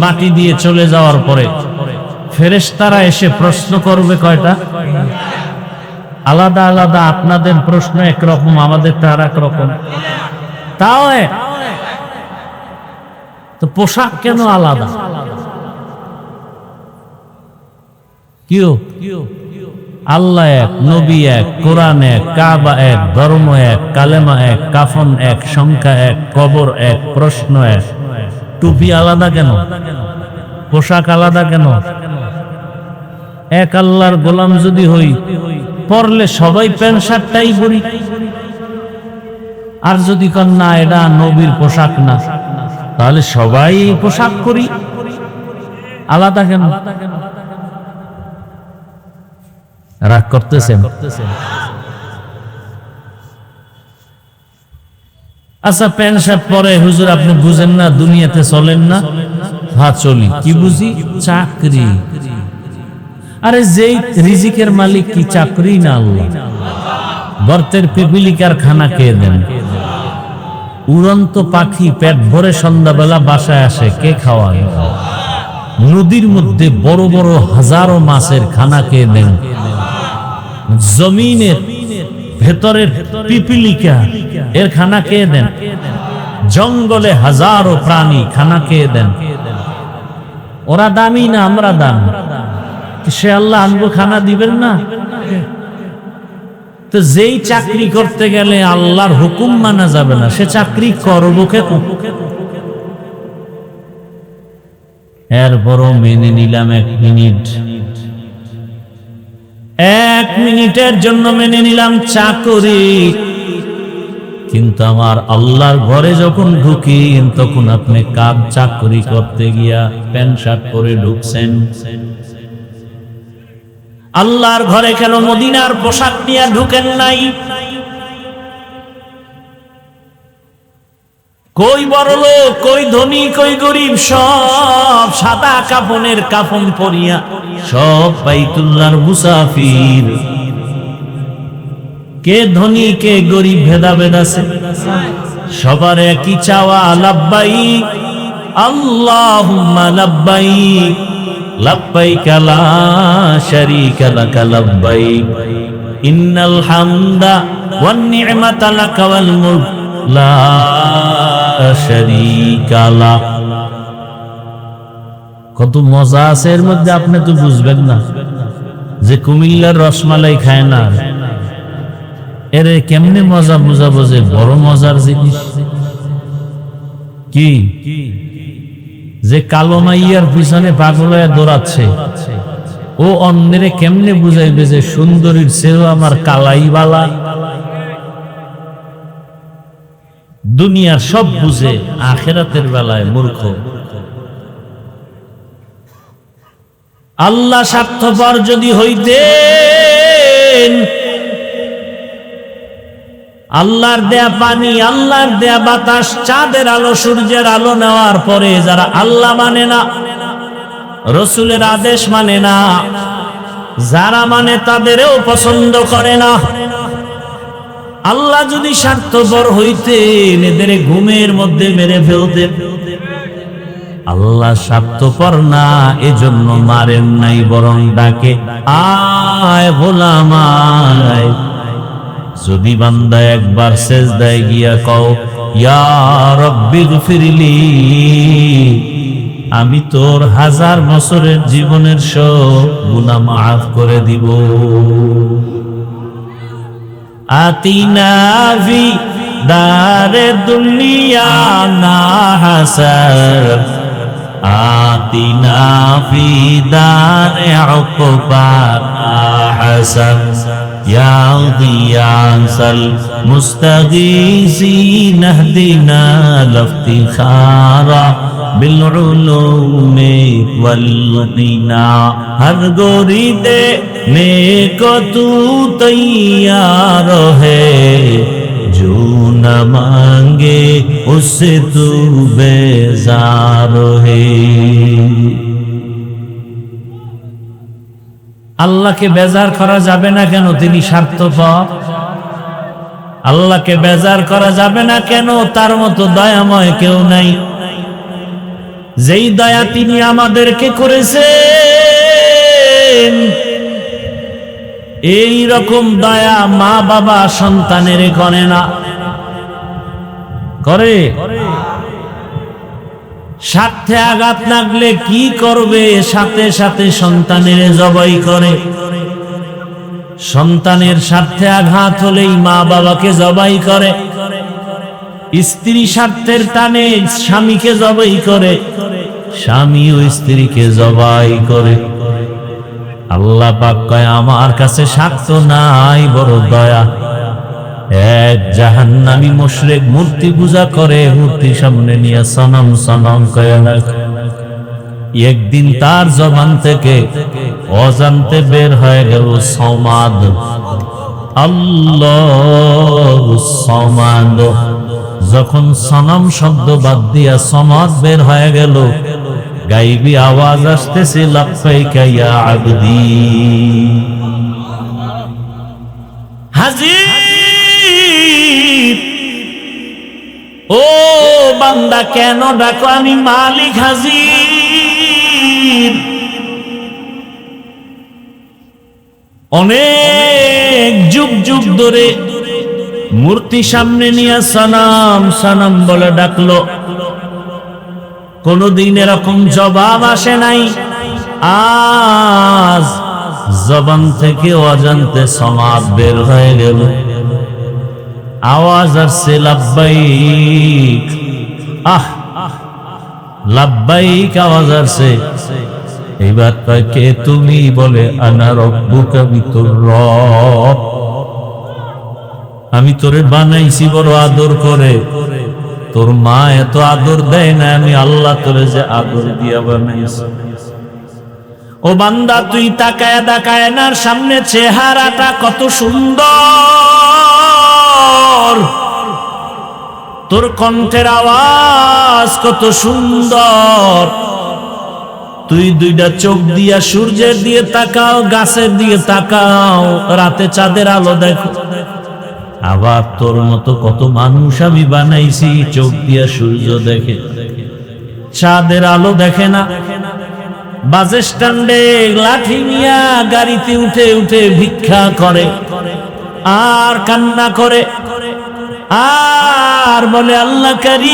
S1: মাটি দিয়ে চলে যাওয়ার পরে ফেরেশতারা এসে প্রশ্ন করবে কয়টা? আলাদা আলাদা। আপনাদের প্রশ্ন একরকম, আমাদেরটা আর এক রকম, তাও তো পোশাক কেন আলাদা? কিও আল্লাহ এক, নবী এক, কোরআন এক, কাবা এক, ধর্ম এক, কালেমা এক, কাফন এক, সংখ্যা এক, কবর এক, প্রশ্ন এক। টুপি আলাদা কেন? পোশাক আলাদা কেন? এক আল্লাহর গোলাম যদি হই, পরলে সবাই প্যান্ট শার্টটাই পরি। আর যদি কন না এটা নবীর পোশাক না, তাহলে সবাই পোশাক করি, আলাদা কেন? রাগ করতেছেন? আচ্ছা, প্যান্ট শার্ট পরে হুজুর আপনি বুঝেন না, দুনিয়াতে চলেন না? হ্যাঁ চলি। কি বুঝি? চাকরি। আরে যেই রিজিকের মালিক কি চাকরি না আল্লাহ? গর্তের পিপিলিকার খানা কে দেন? উড়ন্ত পাখি পেট ভরে সন্ধ্যাবেলা বাসায় আসে, কে খাওয়ায়? নদীর মধ্যে বড় বড় হাজারো মাছের খানা কে দেন? জমিনের ভেতরের পিপিলিকা এর খানা কে দেন? জঙ্গলে হাজারো প্রাণী খানা কে দেন? ওরা দামি না আমরা দাম? সে আল্লাহ আনবো খানা দিবেন না? তো যেই চাকরি করতে গেলে আল্লাহর হুকুম মানা যাবে না, সে চাকরি করবো কে? এরপরও মেনে নিলাম 1 মিনিট, 1 মিনিটের জন্য মেনে নিলাম চাকরি। কিন্তু আমার আল্লাহর ঘরে যখন ঢুকি, তখন আপনি কাজ চাকরি করতে গিয়া প্যান্ট শার্ট পরে ঢুকছেন। আল্লাহর ঘরে কেন মদিনার পোশাক নিয়ে ঢুকেন নাই? কই বড় লোক, কই ধনী, কই গরিব, সব সাদা কাফনের কাফন পরিয়া, সব বাইতুল্লাহর মুসাফির। কে ধনী কে গরিব ভেদাভেদ আছে? সবার একই চাওয়া, লাব্বাইক আল্লাহুম্মা লাব্বাইক, লাব্বাইক লা শারীকা লাক লাব্বাইক, ইন্নাল হামদা ওয়ান নি'মাতা লাক ওয়াল মুলক লা শারীকা লাক। কত মজা আছে এর মধ্যে, আপনি তো বুঝবেন না। যে কুমিল্লার রসমালাই খায় না, এর কেমনে মজা বুঝাবো যে বড় মজার জিনিস কি? যে কালো মাইয়ার পিছনে পাগল হয়ে দৌড়াচ্ছে, ও অন্যেরে কেমনে বুঝাইবে যে সুন্দরীর চেয়েও আমার কালাই বালা? দুনিয়ার সব বুঝে, আখেরাতের বেলায় মূর্খ। আল্লাহ স্বার্থপর যদি হইতেন, আল্লাহর দেয়া পানি, আল্লাহর দেয়া বাতাস, চাঁদের আলো, সূর্যের আলো নেওয়ার পরে যারা আল্লাহ মানে না, রসুলের আদেশ মানে না, যারা মানে তাদেরও পছন্দ করে না, আল্লাহ যদি স্বার্থপর হইতেন এদের ঘুমের মধ্যে মেরে ফেলতেন। আল্লাহ স্বার্থপর না, এজন্য মারেন নাই, বরং ডাকে আয় গোলাম আয়। যদি বান্দা একবার সেজদায় গিয়া কও ইয়া রব্বিগফিরলি, আমি তোর 1000 বছরের জীবনের সব গুনাহ মাফ করে দিব। আতিনা ফি দারে দুনিয়া না হাসার, আতিনা ফি দারে উকবা না হাসার, ইয়া গিয়াসাল মুস্তাগীসিন ইহদিনা লিফতিখারা বিল উলুমি ওয়াল গিনা। হর গোরি দে নেকো তু তৈয়ার হে, जो न मांगे उससे तू बेजार है। আল্লাহকে বেজার করা যাবে না কেন? তিনি স্বার্থপর। আল্লাহকে বেজার করা যাবে না কেন? তার মতো দয়াময় কেউ নাই। যেই দয়া তিনি আমাদেরকে করেছেন, এই রকম দয়া মা বাবা সন্তানের করে না। করে? স্বার্থে আঘাত লাগলে কি করবে? সাথে সাথে সন্তানের জবাই করে। সন্তানের স্বার্থে আঘাত হলেই মা বাবাকে জবাই করে। স্ত্রী স্বার্থের টানে স্বামীকে জবাই করে, স্বামীও স্ত্রীকে জবাই করে। আল্লাহ পাক কয় আমার কাছে সাক্ষ্য নাই, বড় দয়া। এক জাহান্নামী মুশরিক মূর্তি পূজা করে, মূর্তি সামনে নিয়ে সনম সনম কয় না। একদিন তার জবান থেকে অজান্তে বের হয়ে গেল সমাদ, আল্লাহু সমাদ। যখন সনম শব্দ বাদ দিয়া সমাদ বের হয়ে গেল, গাইবি আওয়াজ আসতেছে লাব্বাইকা ইয়া আবদি। হাজির, ও বান্দা কেন ডাকো, আমি মালিক হাজির। অনেক যুগ যুগ ধরে মূর্তি সামনে নিয়ে সানাম সানাম বলে ডাকলো, কোনদিন এরকম জবাব আসে নাই। আজ জবান থেকে অজান্তে সমাদ বের হয়ে গেল, আওয়াজ আসছে লাব্বাইক। আহ, লাব্বাইক আওয়াজ আসছে। এইবার কে তুমি? বলে আনা রব্বুকা, আমি তোর রব। আমি তোরে বানাইছি বড় আদর করে, তোর মা এত আদর দেয় না, আমি আল্লাহ তোরে যে আদর দিয়া বানাইছি। ও বান্দা, তুই তাকায় তাকায় না, সামনে চেহারাটা কত সুন্দর, তোর কণ্ঠের আওয়াজ কত সুন্দর। তুই দুইটা চোখ দিয়া সূর্যের দিয়ে তাকাও, গাছের দিয়ে তাকাও, রাতে চাঁদের আলো দেখো। আবার তোর মতো কত মানুষ আমি বানাইছি, চোখ দিয়া সূর্য দেখে, চাঁদের আলো দেখে না। বাস স্ট্যান্ডে লাঠি নিয়া গাড়িতে উঠে উঠে ভিক্ষা করে আর কান্না করে আর বলে আল্লাহ কারীম,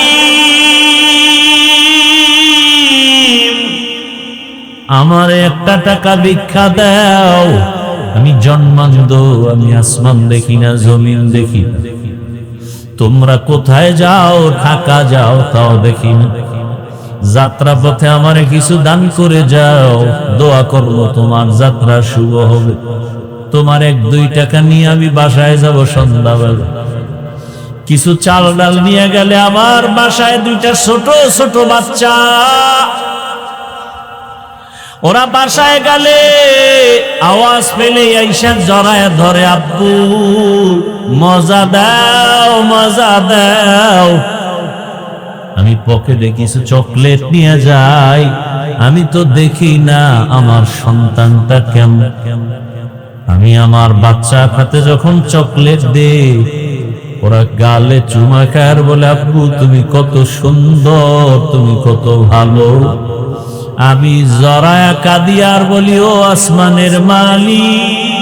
S1: আমার একটা টাকা ভিক্ষা দাও। আমি জন্মান্ধ, আমি আসমান দেখি না, জমিন দেখি না। তোমরা কোথায় যাও, ঢাকা যাও, তাও দেখি না। যাত্রা পথে আমারে কিছু দান করে যাও, দোয়া করবো তোমার যাত্রা শুভ হবে। তোমার 1-2 টাকা নিয়ে আমি বাসায় যাব সন্ধ্যাবেলা। কিছু চাল ডাল নিয়ে গেলে আমার বাসায় 2টা ছোট ছোট বাচ্চা, ওরা বাসায় গেলে আওয়াজ পেলে আইসা জড়ায় ধরে, আব্বু মজা দাও, মজা দাও। আমি পকেটে কিছু চকলেট নিয়ে যাই, আমি তো দেখি না আমার সন্তানটা কেমন। আমি আমার বাচ্চা হাতে যখন চকলেট দেই, ওরা গালে চুমা খায় আর বলে, আব্বু তুমি কত সুন্দর, তুমি কত ভালো। আমি জড়ায়া কাঁদি আর বলি, ও আসমানের মালিক,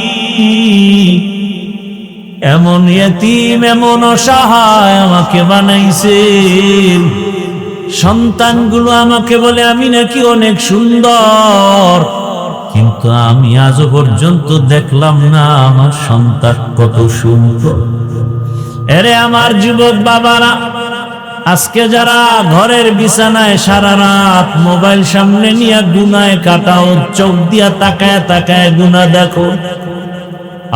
S1: এমন ইয়তীম, এমন অসহায় আমাকে বানাইছেন। সন্তানগুলো আমাকে বলে আমি নাকি অনেক সুন্দর, কিন্তু আমি আজও পর্যন্ত দেখলাম না আমার সন্তান কত সুন্দর। এরে আমার যুবক বাবারা, আজকে যারা ঘরের বিছানায় সারা রাত মোবাইল সামনে নিয়ে গুনায় কাটাও, চোখ দিয়া তাকায় তাকায় গুনাহ দেখো,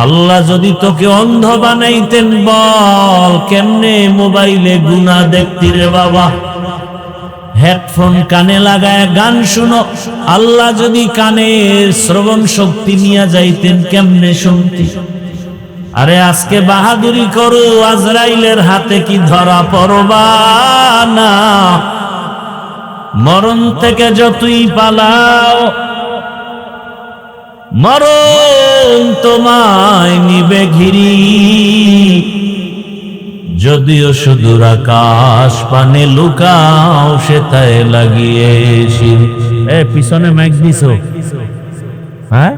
S1: আল্লাহ যদি তোকে অন্ধ বানাইতেন, বল কেমনে মোবাইলে গুনাহ দেখতি রে বাবা? হেডফোন কানে লাগায় গান শুনো, আল্লাহ যদি কানের শ্রবণ শক্তি নিয়ে যাইতেন, কেমনে শুনতি? আরে আজকে বাহাদুরি করো, আজরাইলের হাতে কি ধরা পড়বা না? মরণ থেকে যতই পালাও, মরণ তোমায় নিবে ঘিরি। যদিও সুদূর আকাশ পানে লুকাও, সেটায় লাগিয়ে শির। পিছনে মাইক দিছো, হ্যাঁ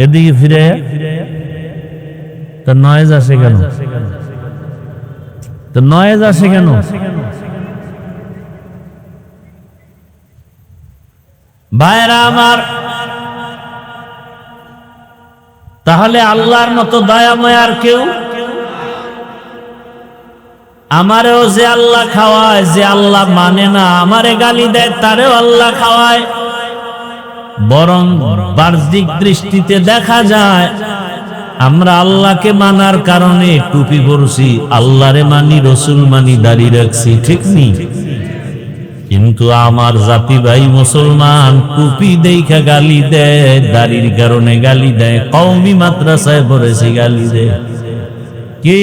S1: এদিকে ফিরে, তো নয়েজ আসে কেন? তো নয়েজ আসে কেন? ভাইরা আমার, তাহলে আল্লাহর মতো দয়াময় আর কেউ? আমারেও যে আল্লাহ খাওয়ায়, যে আল্লাহ মানে না, আমারে গালি দেয়, তারেও আল্লাহ খাওয়ায়। বরং বাহ্যিক দৃষ্টিতে দেখা যায় আমরা আল্লাহকে মানার কারণে টুপি পরছি, আল্লাহরে মানি, রসুল মানি, দাড়ি রাখছি, ঠিক নেই? কিন্তু আমার জাতি ভাই মুসলমান টুপি দেখা গালি দেয়, দাড়ির কারণে গালি দেয়, কওমি মাদ্রাসায় পড়েছি গালি দেয়। কি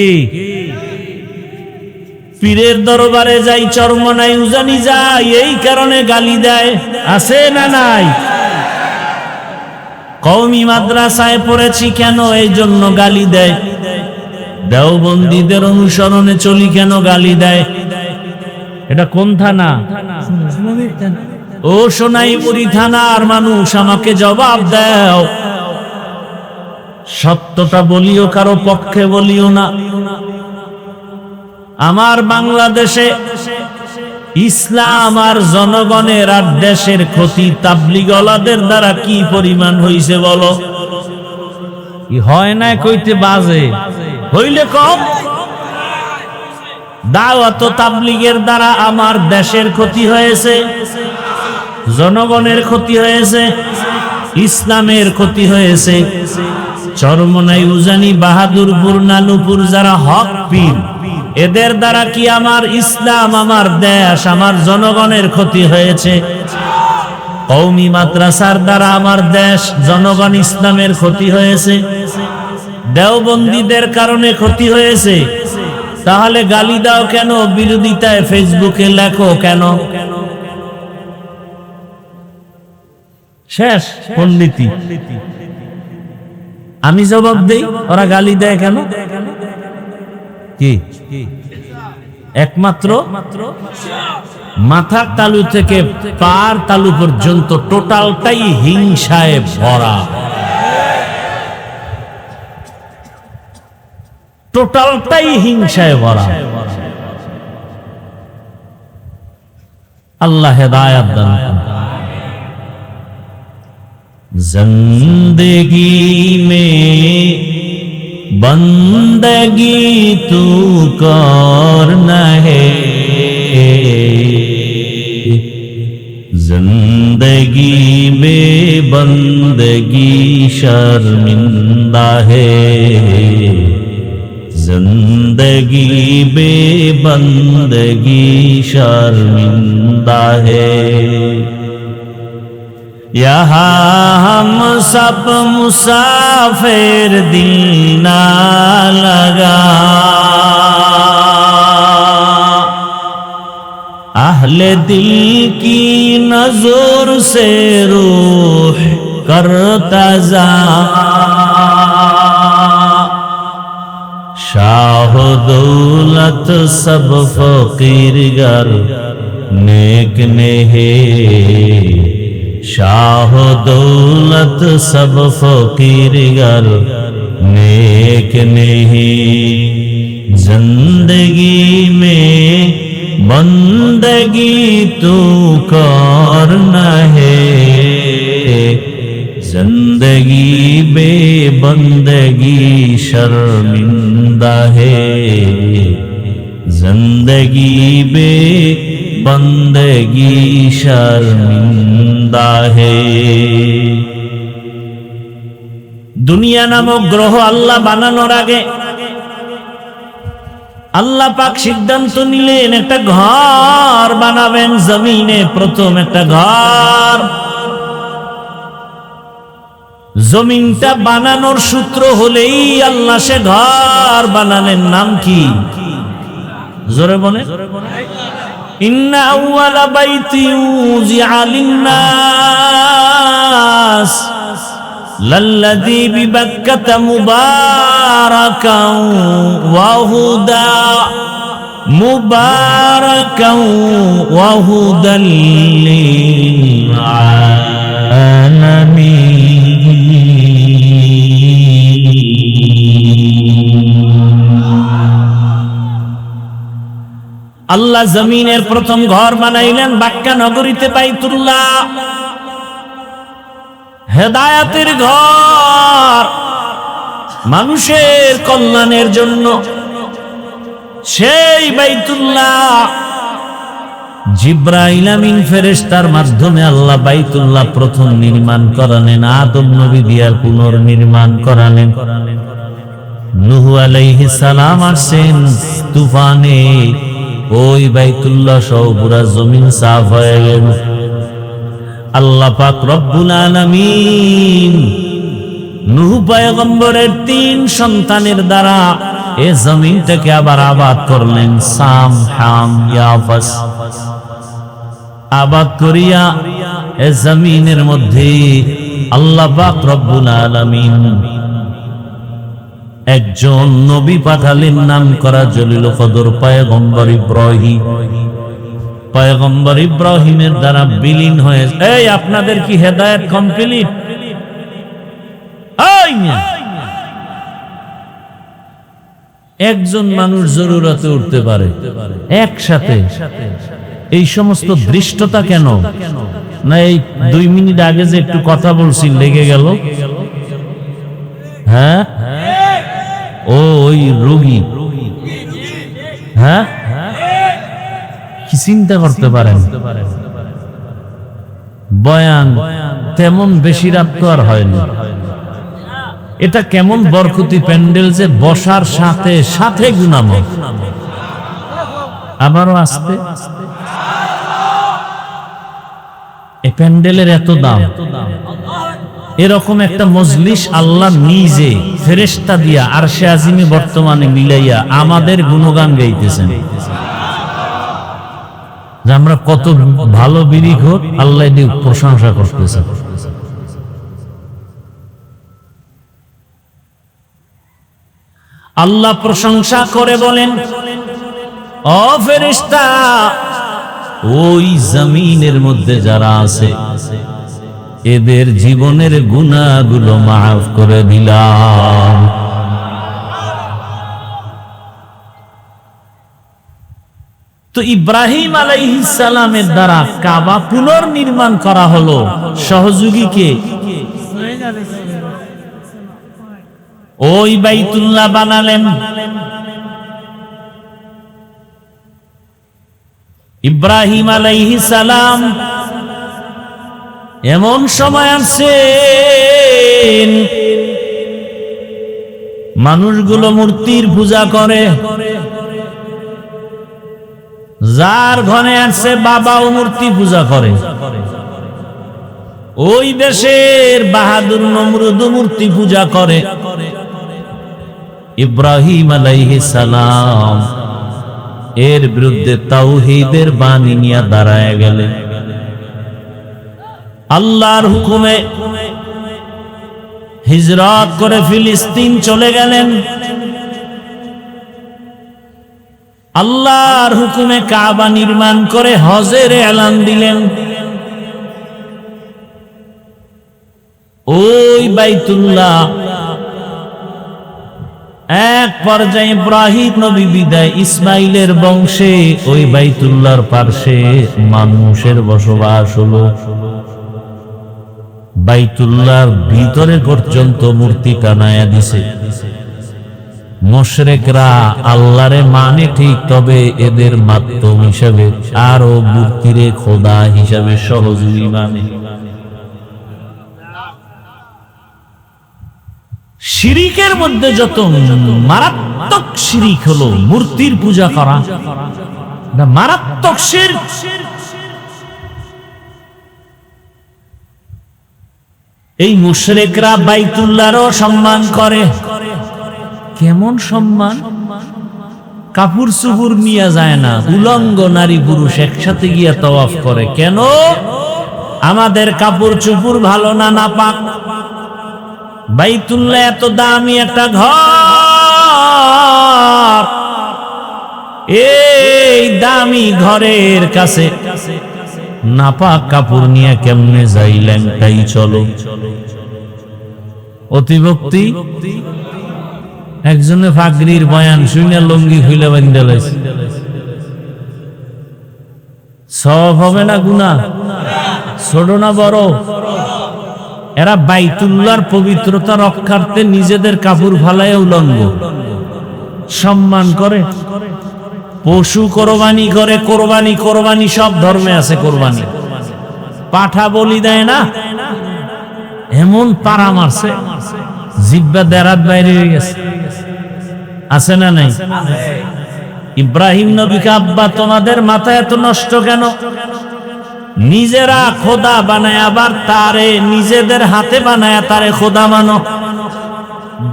S1: পীরের দরবারে যাই, চরমনাই উজানি যাই, এই কারণে গালি দেয়, আছে না নাই? কওমি মাদ্রাসায় পড়েছি কেন, এই জন্য গালি দেয়। দেওবন্দীদের অনুসরণে চলি কেন, গালি দেয়। এটা কোন থানা? ও সোনাইমুড়ি থানার মানুষ, আমাকে জবাব দাও। সত্যটা বলিও, কারো পক্ষে বলিও না। আমার বাংলাদেশে ইসলাম আর জনগণের আর দেশের ক্ষতি তাবলিগওয়ালাদের দ্বারা কি পরিমাণ হইছে বলো? কি হয় না কইতে বাজে, হইলে কম। দাওয়াত ও তাবলিগের দ্বারা আমার দেশের ক্ষতি হয়েছে, জনগণের ক্ষতি হয়েছে, ইসলামের ক্ষতি হয়েছে। চরমনাই, উজানি, বাহাদুরপুর, নানুপুর যারা হক পীর, এদের দ্বারা কি আমার ইসলাম, আমার দেশ, আমার জনগণের ক্ষতি হয়েছে? কওমি মাদ্রাসার দ্বারা আমার দেশ, জনগণ, ইসলামের ক্ষতি হয়েছে। দেওবন্দীদের কারণে ক্ষতি হয়েছে। তাহলে গালি দাও কেন, বিরোধিতায় ফেসবুকে লেখো কেন? শেষ পণ্ডিতি। আমি জবাব দেই, ওরা গালি দেয় কেন? কি একমাত্র মাথার তালু থেকে পার তালু পর্যন্ত টোটালটাই হিংসায় ভরা, টোটালটাই হিংসায় ভরা। আল্লাহ হেদায়েত দান করুন। जिंदगी में बंदगी तू करना है, जिंदगी में बंदगी शर्मिंदा है, जिंदगी में बंदगी शर्मिंदा है। यहाँ हम सब मुसाफिर, दिल ना लगा, अहले दिल की नजर से रूह करता जा, शाह दौलत सब फकीर गर नेक ने है, शाह दौलत सब फकीर गर नेक नहीं, जिंदगी में बंदगी तू करना है, जिंदगी बेबंदगी शर्मिंदा है, जिंदगी बे बंदगी शर्मिंदा है। দুনিয়া নামক গ্রহ আল্লাহ বানানোর আগে আল্লাহ পাক সিদ্ধান্ত নিলেন একটা ঘর বানাবেন জমিনে, প্রথম একটা ঘর। জমিনটা বানানোর সূত্র হলেই আল্লাহ সে ঘর বানালেন। নাম কি? জোরে বলে। ইন্না আউয়ালা বাইতি উযিআ লিন-নাস লাল্লাযী বিবাক্কাতা মুবারাকান ওয়া হুদা, মুবারাকান ওয়া হুদাল লিল-আলামীন। আল্লাহ জমিনের প্রথম ঘর বানাইলেন বাক্কা নগরীতে, বাইতুল্লাহ, হেদায়েতের ঘর, মানুষের কল্যাণের জন্য। সেই বাইতুল্লাহ জিব্রাইল আমিন ফেরেশতার মাধ্যমে আল্লাহ বাইতুল্লাহ প্রথম নির্মাণ করালেন, আদম নবী দিয়ে পুনর্নির্মাণ করালেন। নূহ আলাইহিস সালাম আসেন তুফানে, ওই বাইতুল্লাহ সহ পুরা জমিন সাফ হয়ে গেল। আল্লাহ পাক রব্বুল আলামিন নূহ পয়গম্বরের 3 সন্তানের দ্বারা এই জমিনটাকে আবার আবাদ করলেন। সাম, হাম, ইয়াফাস আবাদ করিয়া এই জমিনের মধ্যে আল্লাহ পাক রব্বুল আলামিন একজন নবী পাঠালেন, নাম করা জলিল কদর পয়গম্বর ইব্রাহিম। পয়গম্বর ইব্রাহিমের দ্বারা বিলীন হয়ে, এই আপনাদের কি হেদায়েত কমপ্লিট? একজন মানুষ জরুরতে উঠতে পারে একসাথে, এই সমস্ত দৃষ্টতা কেন? না এই 2 মিনিট আগে যে একটু কথা বলছি লেগে গেল। হ্যাঁ, ও ওই রোগী। হ্যাঁ, কি চিন্তা করতে পারেন? বয়ান তেমন বেশি রাত তো আর হয়নি। এটা কেমন বরকতি প্যান্ডেল যে বসার সাথে সাথে গুনামত। আবারও আসতে, এই প্যান্ডেলের এত দাম। এরকম একটা মজলিস আল্লাহ নিজে ফেরেশতা দিয়া আরশে আজিমে বর্তমানে মিলাইয়া আমাদের গুণগান গাইতেছেন যে আমরা কত ভালো বিরিঘর, আল্লাহ দিয়ে প্রশংসা করতেছে। আল্লাহ প্রশংসা করে বলেন, ও ফেরেশতা, ওই জমিনের মধ্যে যারা আছে এদের জীবনের গুনাহগুলো মাফ করে দিলাম। তো ইব্রাহিম আলাইহিস সালামের দ্বারা কাবা পুনর্নির্মাণ করা হলো। সহযোগীকে ওই বাইতুল্লাহ বানালেন। ইব্রাহিম আলাইহিস সালাম এমন সময় আসছেন মানুষগুলো মূর্তির পূজা করে। যার ঘরে আসছে বাবাও মূর্তি পূজা করে। ওই দেশের বাহাদুর নমরুদ মূর্তি পূজা করে। ইব্রাহিম আলাইহিস সালাম এর বিরুদ্ধে তাওহীদের বাণী নিয়ে দাঁড়ায় গেলেন। আল্লাহর হুকুমে হিজরত করে ফিলিস্তিন চলে গেলেন। আল্লাহর হুকুমে কাবা নির্মাণ করে হজের এলান দিলেন। ওই বাইতুল্লাহ এক পর্যায়ে ইব্রাহিম নবী বিদায় ইসমাইলের বংশে ওই বাইতুল্লাহর পার্শ্বে মানুষের বসবাস হলো। বাইতুল্লাহর ভিতরে পর্যন্ত মূর্তি টানায়া দিছে। মুশরিকরা আল্লাহরে মানে ঠিক, তবে এদের মাধ্যম হিসাবে আরো মূর্তিরে খোদা হিসাবে সহযোগী মানে। শিরিকের মধ্যে যত মারাত্মক শিরিক হলো মূর্তির পূজা করা, মারাত্মক শিরক। এই মুশরিকরা বাইতুল্লাহরও সম্মান করে। কেমন সম্মান? কাপড় চুপুর নিয়ে যায় না, উলঙ্গ নারী পুরুষ একসাথে গিয়া তাওয়াফ করে। কেন? আমাদের কাপড় চুপুর ভালো না, নাপাক। বাইতুল্লাহ এত দামি একটা ঘর, এই দামি ঘরের কাছে নাপাক কাপড় নিয়ে কেমনে যাইলেন? তাই চলো অতিভক্তি। একজনে ফাগরির বয়ান শুনে লুঙ্গি খুলে বান্ধা লাইছে। সব হবে না গুনাহ? ছোট না বড়? এরা বাইতুল্লাহর পবিত্রতা রক্ষার্থে নিজেদের কাপড় ফালায় উলঙ্গ সম্মান করে। পশু কোরবানি করে, কোরবানি কোরবানি সব ধর্মে আছে কোরবানি। পাঠা বলি দেয় না, এমন পাড়া মারছে জিব্বা দেরাত বাইরে হয়ে গেছে। আছে না নাই? ইব্রাহিম নবীকে, আব্বা তোমাদের মাথা এত নষ্ট কেন? নিজেরা খোদা বানায়, আবার তারে নিজেদের হাতে বানায় তারে খোদা মানো।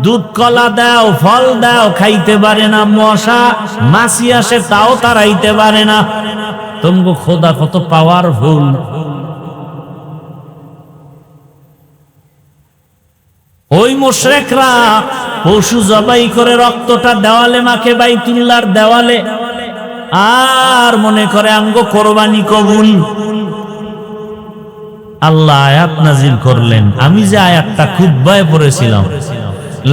S1: দুধ কলা দাও, ফল দাও, খাইতে পারে না। মশা মাছি আসে, তাও তারাইতে পারে না। তোমাকে খোদা কত পাওয়ারফুল। ওই মুশরিকরা পশু জবাই করে রক্তটা দেওয়ালে মাখে, বাইতুল্লাহর দেওয়ালে, আর মনে করে আমগো কোরবানি কবুল। আল্লাহ আয়াত নাজিল করলেন। আমি যে আয়াতটা খুব ভয় পড়েছিলাম,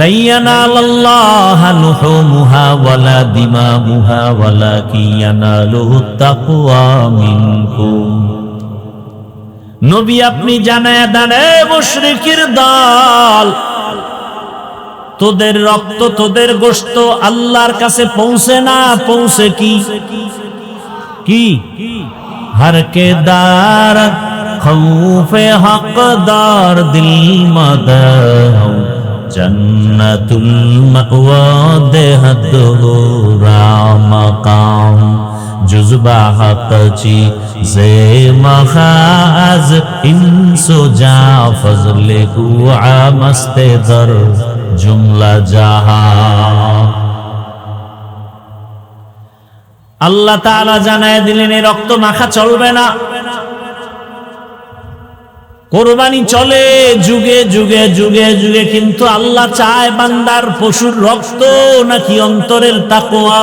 S1: লা ইয়ানালাল্লাহু লুহুমুহা ওয়ালা দিমাউহা ওয়ালাকিন ইয়ানালুহুত তাকওয়া মিনকুম। নবী আপনি জানায়া দেন, এ মুশরিকের দল, তোদের রক্ত তোদের গোশত আল্লাহর কাছে পৌঁছে না। পৌঁছে কি? হর কে দার খৌফে হকদার দিল মাদাও জন্নতুল মাওয়া দেহদুরা মাকাম জুজবা হকচি জে মখাজ ইনসু জা ফজলে কুআ মস্তে দর জুমলা জাহান। আল্লাহ তাআলা জানায় দিলেন, এই রক্ত মাখা চলবে না। কোরবানি চলে যুগে যুগে যুগে যুগে, কিন্তু আল্লাহ চায় বান্দার পশুর রক্ত নাকি অন্তরের তাকওয়া।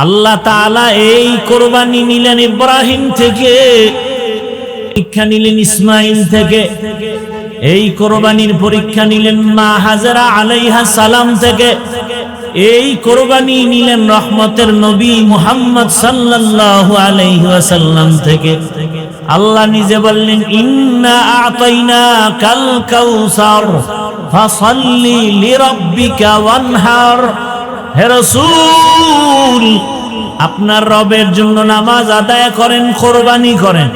S1: আল্লাহ তাআলা এই কোরবানি নিলেন ইব্রাহিম থেকে, পরীক্ষা নিলেন ইসমাইল থেকে, এই কোরবানির পরীক্ষা নিলেন মা হাজেরা আলাইহা সালাম থেকে, এই কোরবানি নিলেন রহমতের নবী মুহাম্মদ সাল্লাল্লাহু আলাইহি ওয়াসাল্লাম থেকে। আল্লাহ নিজে বললেন, ইন্না আ'তাইনাকাল কাউসার ফাসাল্লি লিরাব্বিকা ওয়ানহার। হে রাসূল, আপনার রবের জন্য নামাজ আদায় করেন, কোরবানি করেন।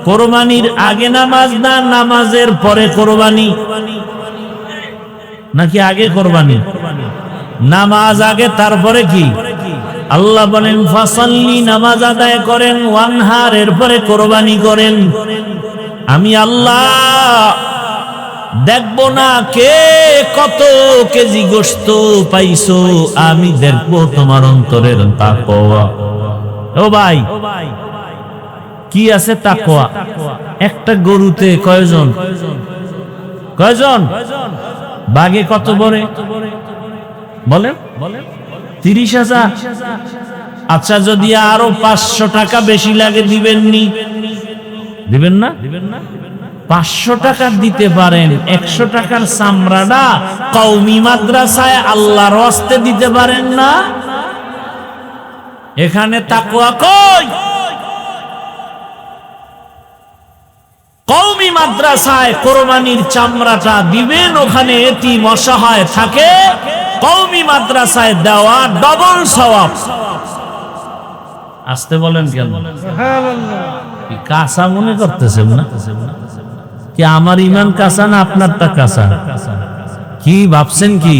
S1: কোরবানির আগে নামাজ না, নামাজের পরে কোরবানি? নাকি আগে কোরবানি? নামাজ আগে, তারপরে কি? আল্লাহ বলেন ফাসাল্লি, নামাজ আদায় করেন, ওয়ানহার, এরপরে কোরবানি করেন। আমি আল্লাহ দেখবো না কে কত কেজি গোশত পাইছো, আমি দেখবো তোমার অন্তরের তাকওয়া। ও ভাই, কি আছে তাকওয়া? একটা গরুতে কয়জন? কয়জন? বাঘে কত বলে বলেন? 30,000। আচ্ছা, যদি আরো 500 টাকা বেশি লাগে দিবেন নি? দিবেন না? 500 টাকা দিতে পারেন, 100 টাকার চামড়াটা কওমি মাদ্রাসায় আল্লাহর ওয়াস্তে দিতে পারেন না? এখানে তাকওয়া কই? কওমি মাদ্রাসায় কোরবানির চামড়াটা দিবেন, ওখানে এতিম অসহায় থাকে, কওমি মাদ্রাসায় দেওয়া ডবল সওয়াব। আসতে বলেন কেন? কি কাঁচা মনে করতেছেন না? কি আমার ইমান কাঁচা না আপনারটা কাঁচা? কি ভাবছেন? কি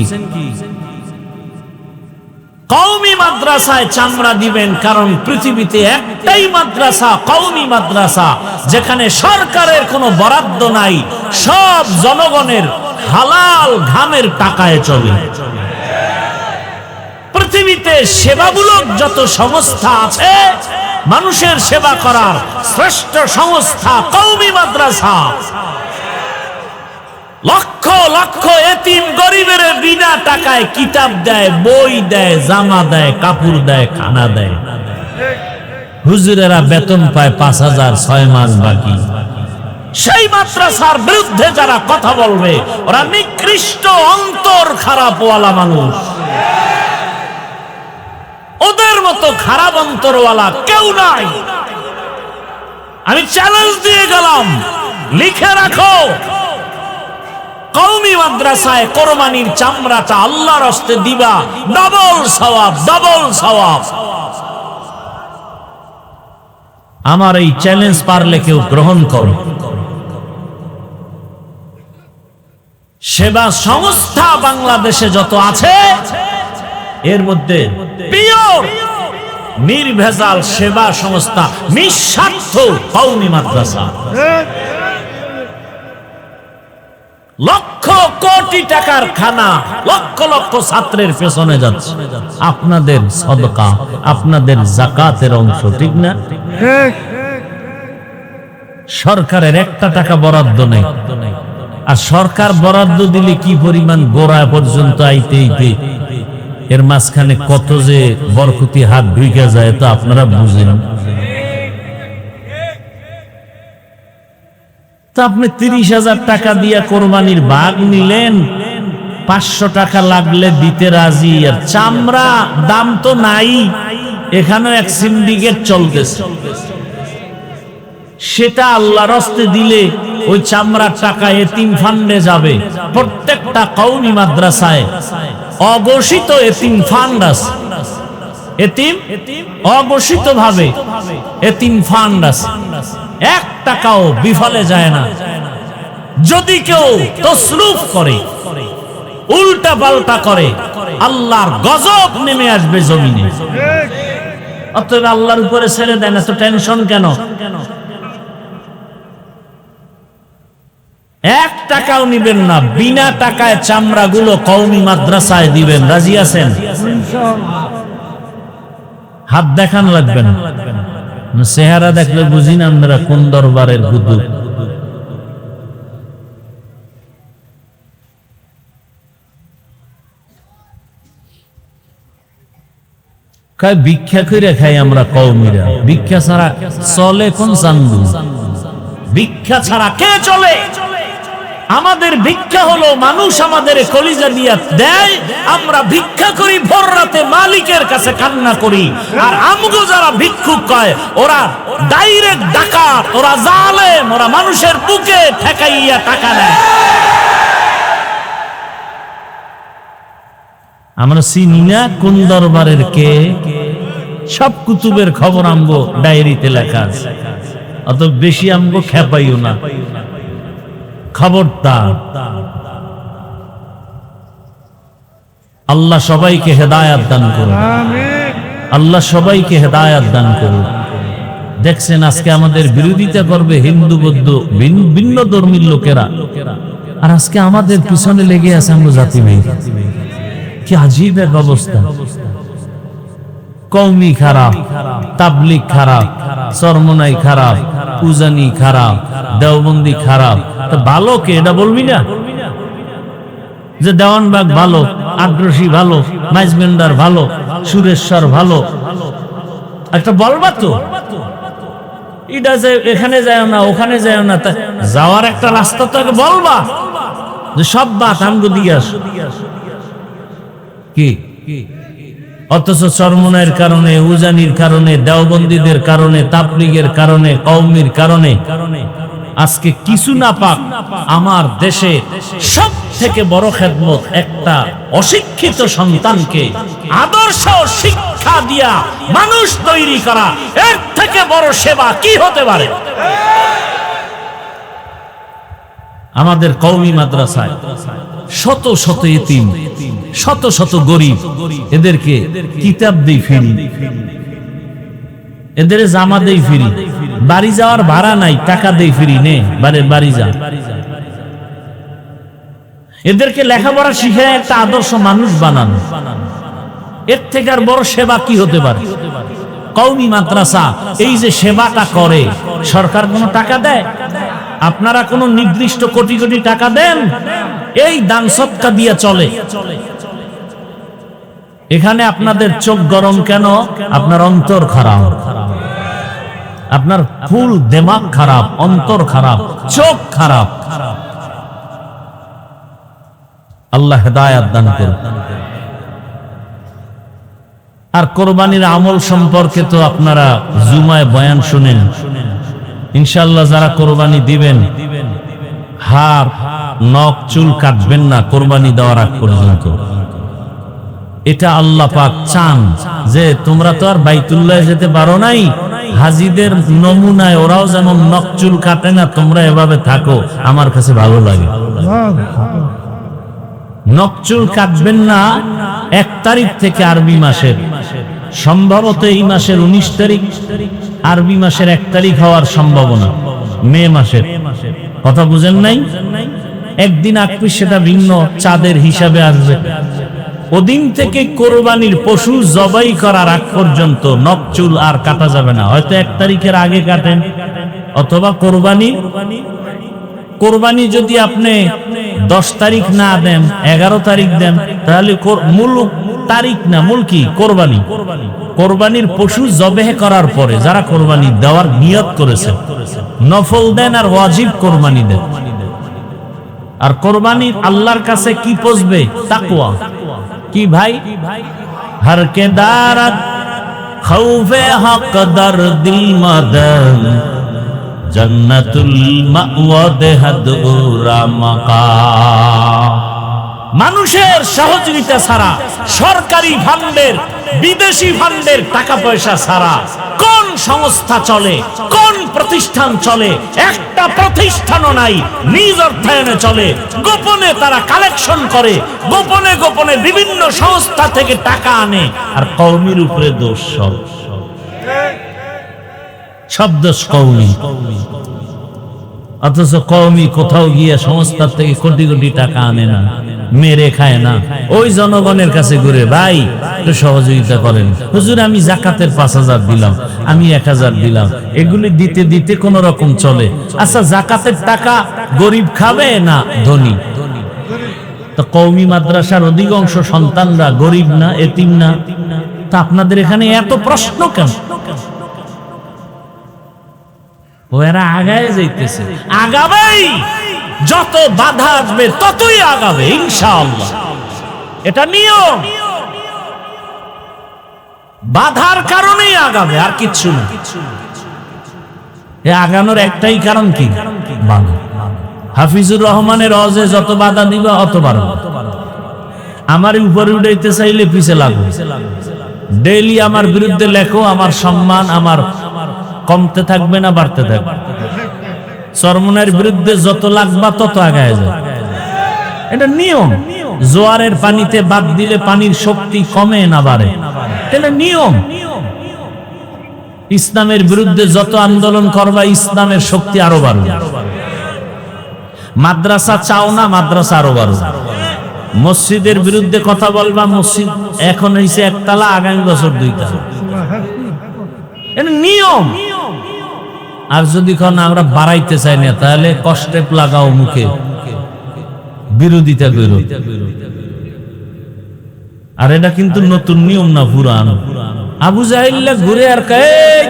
S1: কওমি মাদ্রাসায় চামড়া দিবেন? কারণ পৃথিবীতে একটাই মাদ্রাসা, কওমি মাদ্রাসা, যেখানে সরকারের কোনো বরাদ্দ নাই, সব জনগণের হালাল ঘামের টাকায় চলে। পৃথিবীতে সেবামূলক যত সংস্থা আছে, মানুষের সেবা করার শ্রেষ্ঠ সংস্থা কওমি মাদ্রাসা। লক্ষ লক্ষ এতিম গরিবের বিনা টাকায় কিতাব দেয়, বই দেয়, জামা দেয়, কাপড় দেয়, খানা দেয়। হুজুরেরা বেতন পায় 5,000, 6 মাস বাকি। সেই মাদ্রাসার বিরুদ্ধে যারা কথা বলবে, ওরা নিকৃষ্ট অন্তর খারাপওয়ালা মানুষ। ওদের মতো খারাপ অন্তরওয়ালা কেউ নাই। আমি চ্যালেঞ্জ দিয়ে গেলাম, লিখে রাখো, কওমি মাদ্রাসায় কোরবানির চামড়াটা আল্লাহর হস্তে দিবা, ডাবল সওয়াব, ডাবল সওয়াব। আমার এই চ্যালেঞ্জ পারলে কেউ গ্রহণ করো। সেবা সংস্থা বাংলাদেশে যত আছে, এর মধ্যে পিওর নির্ভেজাল সেবা সংস্থা, নিঃস্বার্থ কওমি মাদ্রাসা। লক্ষ কোটি টাকার খানা লক্ষ লক্ষ ছাত্রের পেছনে যাচ্ছে, আপনাদের সদকা, আপনাদের যাকাতের অংশ, ঠিক না? সরকারের একটা টাকা বরাদ্দ নেই। আর সরকার বরাদ্দ দিলে কি পরিমাণ গোড়া পর্যন্ত আইতে এর মাঝখানে কত যে বরকতি হাত ঢুকে যায়, তো আপনারা বুঝেন। তো আপনি 30,000 টাকা দিয়ে কোরবানির ভাগ নিলেন, 500 টাকা লাগলে দিতে রাজি। আর চামড়া দাম তো নাই, এখানেও এক সিন্ডিকেট চলতেছে। সেটা আল্লাহর হস্তে দিলে ওই চামড়ার টাকা এতিম ফান্ডে যাবে। প্রত্যেকটা কওমি মাদ্রাসায় অঘোষিত এতিম ফান্ড আছে, এতিম অঘোষিত ভাবে এতিম ফান্ড আছে, 1 টাকাও বিফলে যায় না। যদি কেউ তসরুফ করে, উল্টা পাল্টা করে, আল্লাহর গজব নেমে আসবে জমিনে। অতএব আল্লাহর উপরে ছেড়ে দেন, এত টেনশন কেন? 1 টাকাও নিবেন না, বিনা টাকায় চামড়াগুলো কওমি মাদ্রাসায় দিবেন। রাজি আছেন? হাত দেখান লাগবে না, চেহারা দেখলে বুঝি না আমরা কোন দরবারের গুদু। ভিক্ষা করে খাই আমরা কওমিরা, ভিক্ষা ছাড়া চলে কোন চান্দু? ভিক্ষা ছাড়া কে চলে? আমাদের ভিক্ষা হলো মানুষ আমাদের কলিজা দিয়া দেয়, আমরা ভিক্ষা করি ভোর রাতে মালিকের কাছে কান্না করি। আর আমগো যারা ভিক্ষুক কয়, ওরা ডাইরেক্ট ডাকাত, ওরা জালেম, ওরা মানুষের বুকে ঠেকাইয়া টাকা নেয়। আমরা চিনি না কোন দরবারের কে। সব কুতুবের খবর আমগো ডায়েরিতে লেখা আছে, অত বেশি আমগো খেপাইও না, খবরদার। আল্লাহ সবাইকে হেদায়াত দান করুন, আল্লাহ সবাইকে হেদায়াত দান করুন। দেখছেন আজকে আমাদের বিরোধিতা করবে হিন্দু বৌদ্ধ ভিন্ন ধর্মীর লোকেরা, আর আজকে আমাদের পিছনে লেগে আছে আমরা জাতি ভাই। কি আজীব এক অবস্থা। কওমি খারাপ, তাবলিগ খারাপ, চরমনাই খারাপ, উজানি খারাপ, দেওবন্দি খারাপ, তা ভালো কে? এটা বলবি না যে দেওয়ানবাগ ভালো, আগ্রসী ভালো, মাইজমেন্দার ভালো, সুরেশ্বর ভালো, একটা বলবা তো। এটা যে এখানে যায় না, ওখানে যায় না, যাওয়ার একটা রাস্তা তো বলবা, যে সব বাত আমগো দিয়ে আস কি। অথচ চরমনাইয়ের কারণে, উজানির কারণে, দেওবন্দীদের কারণে, তাবলীগের কারণে, কওমির কারণে আজকে কিছু না পাক আমার দেশে সব থেকে বড় খেদমত একটা অশিক্ষিত সন্তানকে আদর্শ শিক্ষা দিয়া মানুষ তৈরি করা, এর থেকে বড় সেবা কি হতে পারে? আমাদের কওমি মাদ্রাসায় শত শত এতিম, শত শত গরিব, এদেরকে কিতাব দেই ফিরি, এদের জামা দেই ফিরি, বাড়ি যাওয়ার ভাড়া নাই, টাকা দেই ফিরি, নে বাড়ি যা। এদেরকে লেখাপড়া শিখে একটা আদর্শ মানুষ বানান, এর থেকে আর বড় সেবা কি হতে পারে? কওমি মাদ্রাসা এই যে সেবাটা করে, সরকার কোনো টাকা দেয়? আপনারা কোনো নির্দিষ্ট কোটি কোটি টাকা দেন? এই দান সদকা দিয়ে চলে। এখানে আপনাদের চোখ গরম কেন? আপনার অন্তর খারাপ, আপনার ফুল দিমাগ খারাপ, অন্তর খারাপ, চোখ খারাপ। আল্লাহ হেদায়াত দান করুন। আর কোরবানির আমল সম্পর্কে তো আপনারা জুমায় বয়ান শুনেন। ইনশাআল্লাহ যারা কোরবানি দিবেন হাড় নখ চুল কাটবেন না কোরবানি দেওয়ার আগ পর্যন্ত। এটা আল্লাহ পাক চান যে তোমরা তো আর বাইতুল্লাহ যেতে পারো নাই, হাজীদের নমুনায় ওরাও যেমন নখ চুল কাটে না, তোমরা এভাবে থাকো, আমার কাছে ভালো লাগে। নখ চুল কাটবেন না 1 তারিখ থেকে আরবি মাসের, সম্ভবত এই মাসের 19 তারিখ, আরবি মাসের 1 তারিখ হওয়ার সম্ভাবনা, মে মাসের। কথা বুঝেন নাই? একদিন আকপিস সেটা ভিন্ন চাঁদের হিসাবে আসবে। ওদিন থেকে কোরবানির পশু জবাই করার আগ পর্যন্ত নখ চুল আর কাটা যাবে না। হয়তো 1 তারিখের আগে কাটেন, অথবা কোরবানি যদি আপনি 10 তারিখ না দেন, 11 তারিখ দেন, তাহলে মূল তারিখ না, মূল কি কোরবানি। কোরবানির পশু জবেহ করার পরে যারা কোরবানি দেওয়ার নিয়ত করেছে, নফল দেন আর ওয়াজিব কোরবানি দেন। আর কোরবানি আল্লাহর কাছে কি পৌঁছবে? তাকওয়া। কি ভাই? হর কে দারাত খৌফে হক দরদিল মাদান জান্নাতুল মাওয়া দেহাদুরা মাকাম। মানুষের সহযোগিতা ছাড়া, সরকারি ফান্ডের, বিদেশি ফান্ডের টাকা পয়সা ছাড়া কোন সংস্থা চলে, কোন প্রতিষ্ঠান চলে? একটা প্রতিষ্ঠানও নাই। নিজ অর্থায়নে চলে, গোপনে তারা কালেকশন করে, গোপনে গোপনে বিভিন্ন সংস্থা থেকে টাকা আনে, আর কওমির উপরে দোষ। সব দোষ কওমি। অথচ কওমি কোথাও গিয়ে সংস্থার থেকে কোটি কোটি টাকা আনে না, মেরে খায় না, ওই জনগণের কাছে ঘুরে, ভাই একটু সহযোগিতা করেন, হুজুর আমি জাকাতের 5000 দিলাম, আমি 1000 দিলাম, এগুলি দিতে দিতে কোন রকম চলে। আচ্ছা, জাকাতের টাকা গরিব খাবে না ধনী? তো কওমি মাদ্রাসার অধিকাংশ সন্তানরা গরিব না, এতিম না? তা আপনাদের এখানে এত প্রশ্ন কেন? ওরা আগায় যাইতেছে, আগাবেই, যত বাধা আসবে ততই আগাবে ইনশাআল্লাহ। এটা নিয়ম, বাধার কারণেই আগাবে, আর কিচ্ছু না। আগানোর একটাই কারণ, কি? বাধা। হাফিজুর রহমানের রজে যত বাধা দিবা অত বাড়বে। আমার উপরে উঠাইতে চাইলে পিছে লাগবে। ডেইলি আমার বিরুদ্ধে লেখো, আমার সম্মান আমার কমতে থাকবে না, বাড়তে থাকবে। চরমনের বিরুদ্ধে যত লাগবা তত আগায় যায়, এটা নিয়ম। জোয়ারের পানিতে বাদ দিলে পানির শক্তি কমে না বাড়ে, এটা নিয়ম। ইসলামের বিরুদ্ধে যত আন্দোলন করবা ইসলামের শক্তি আরো বাড়বে। মাদ্রাসা চাও না, মাদ্রাসা আরো বাড়বে। মসজিদের বিরুদ্ধে কথা বলবা, মসজিদ এখন হইছে 1 তালা, আগামী বছর 2 তালা, এটা নিয়ম। আর যদি আমরা বাড়াইতে চাই না, তাহলে কষ্টে লাগাও মুখে, বিরোধিতা করো। আর এটা কিন্তু নতুন নিয়ম না, পুরানো। আবু জাহিল্লা ঘুরে আর কয়,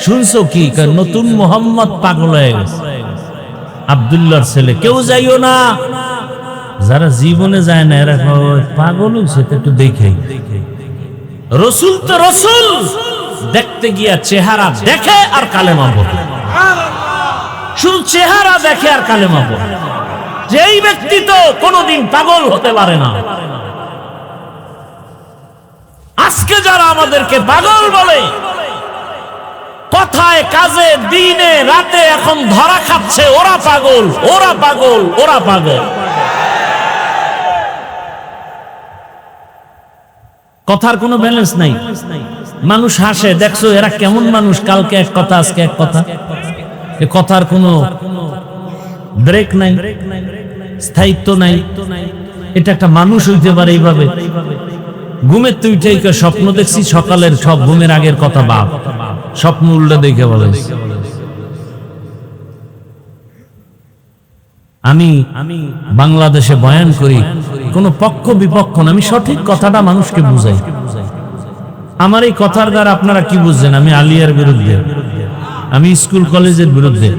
S1: শুনছো কি? নতুন মোহাম্মদ পাগল হয়ে গেছে, আব্দুল্লাহর ছেলে। কেউ যাইও না, যারা জীবনে যায় না এরা পাগল হয়েছে, একটু দেখে। রসুল তো রসুল, দেখতে গিয়া চেহারা দেখে আর কালেমা পড়ে, শুধু চেহারা দেখে আর কালেমা পড়ে। যেই ব্যক্তি তো কোনোদিন পাগল হতে পারে না। আজকে যারা আমাদেরকে পাগল বলে, কথায় কাজে দিনে রাতে এখন ধরা খাচ্ছে, ওরা পাগল, ওরা পাগল, ওরা পাগল। কথার কোনো ব্যালেন্স নাই। মানুষ হাসে, দেখছো এরা কেমন মানুষ, কালকে এক কথা আজকে এক কথা, এ কথার কোনো ব্রেক নাই, স্থায়িত্ব নাই। এটা একটা মানুষ হইতে পারে এইভাবে? ঘুমের তুই ঠিক স্বপ্ন দেখছি, সকালের সব ঘুমের আগের কথা বাপ, স্বপ্ন উল্টা দেখে বলে। আমি বাংলাদেশে বয়ান করি, কোন পক্ষ বিপক্ষ না, আমি সঠিক কথাটা মানুষকে বুঝাই। আমার এই কথার দ্বারা আপনারা কি বুঝছেন? আমি আলিয়ার বিরুদ্ধে, আমি স্কুল কলেজের বিরুদ্ধে।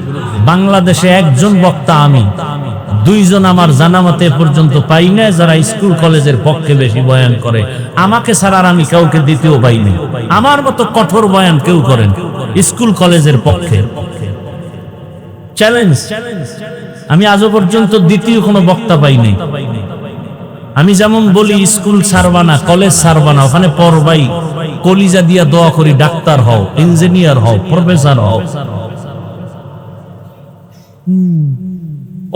S1: বাংলাদেশে একজন বক্তা, আমি 2 জন আমার জানা মতে পর্যন্ত পাই না যারা স্কুল কলেজের পক্ষে বেশি বয়ান করে। আমাকে ছাড়া আমি কাউকে দ্বিতীয় পাইনি। আমার মতো কঠোর বয়ান কেউ করেন স্কুল কলেজের পক্ষে। চ্যালেঞ্জ আমি আজও পর্যন্ত দ্বিতীয় কোনো বক্তা পাইনি। আমি যেমন বলি স্কুল ছাড়বা না, কলেজ ছাড়বা না, ওখানে পড়বাই, কলিজা দিয়া দোয়া করি ডাক্তার হও, ইঞ্জিনিয়ার হও, প্রফেসর হও,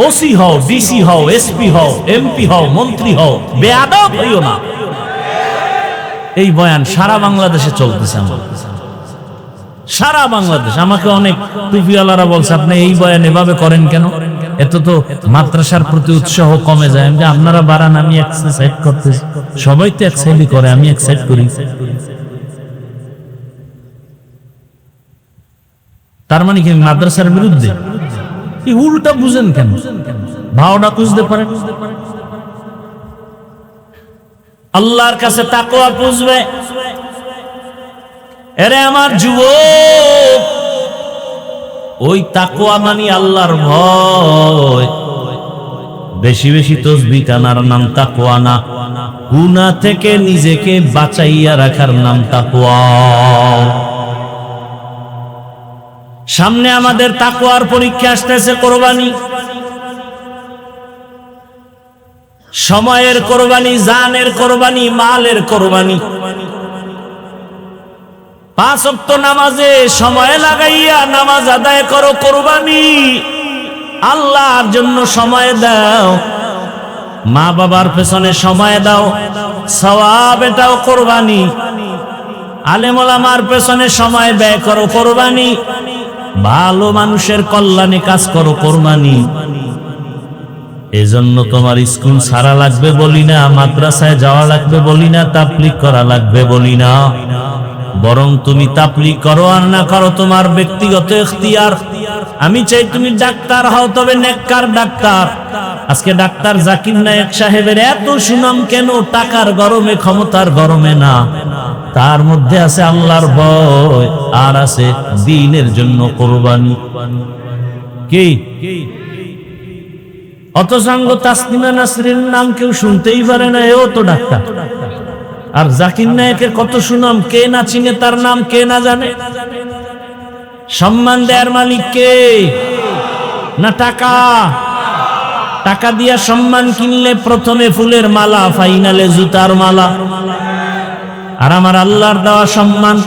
S1: ওসি হও, ডিসি হও, এসপি হও, এমপি হও, মন্ত্রী হও, বেয়াদব হইও না। এই বয়ান সারা বাংলাদেশে চলতেছে, সারা বাংলাদেশ। আমাকে অনেক টুপিওয়ালারা বলছে আপনি এই বয়ান এভাবে করেন কেন, এত তো মাদ্রাসার প্রতি উৎসাহ কমে যায়। আমি আপনারা বাড়ান, আমি এক্সারসাইজ করতেছি, সবাই তো এক্সারসাইজ করে, আমি এক্সারসাইজ করি। তার মানে কি মাদ্রাসার বিরুদ্ধে? কি উল্টা বুঝেন কেন? ভাওনা বুঝতে পারেন। আল্লাহর কাছে তাকওয়া বুঝবে। এরে আমার যুবক, ওই তাকওয়া মানে আল্লাহর ভয়। বেশি বেশি তাসবিহ টানার নাম তাকওয়া না, গুনাহ থেকে নিজেকে বাঁচাইয়া রাখার নাম তাকওয়া। সামনে আমাদের তাকওয়ার পরীক্ষা আসতেছে, কোরবানি, সময়ের কোরবানি, জানের কোরবানি, মালের কোরবানি। 5 ওয়াক্ত নামাজে সময় লাগাইয়া নামাজ আদায় করো, কোরবানি। আল্লাহর জন্য সময় দাও, মা বাবার পেছনে সময় দাও, সওয়াব, এটাও কোরবানি। আলেম ওলামার পেছনে সময় ব্যয় করো, কোরবানি। ভালো মানুষের কল্যাণে কাজ করো, কোরবানি। এজন্য তোমার স্কুল ছাড়া লাগবে বলি না, মাদ্রাসায় যাওয়া লাগবে বলি না, তাবলীগ করা লাগবে বলি না। বরং তুমি তাবলীগ করো আর না করো তোমার ব্যক্তিগত ইখতিয়ার। আমি চাই তুমি ডাক্তার হও, তবে নেককার ডাক্তার। আজকে ডাক্তার জাকির নায়েক সাহেবের এত সুনাম কেন? টাকার গরমে, ক্ষমতার গরমে না, তার মধ্যে আছে আল্লাহর ভয়, আর আছে দ্বীনের জন্য কোরবানি। কি অতসঙ্গ তাসলিমা নাসরিন নাম কেউ শুনতেই পারে না, এও তো ডাক্তার। আর জাকির নায়েকের কত সুনাম, কে না চিনে তার নাম, কে না জানে? সম্মান দেয়ার মালিক কে? না টাকা? টাকা দিয়া সম্মান কিনলে প্রথমে ফুলের মালা, ফাইনালে জুতার মালা। আর আমার আল্লাহর দেওয়া সম্মান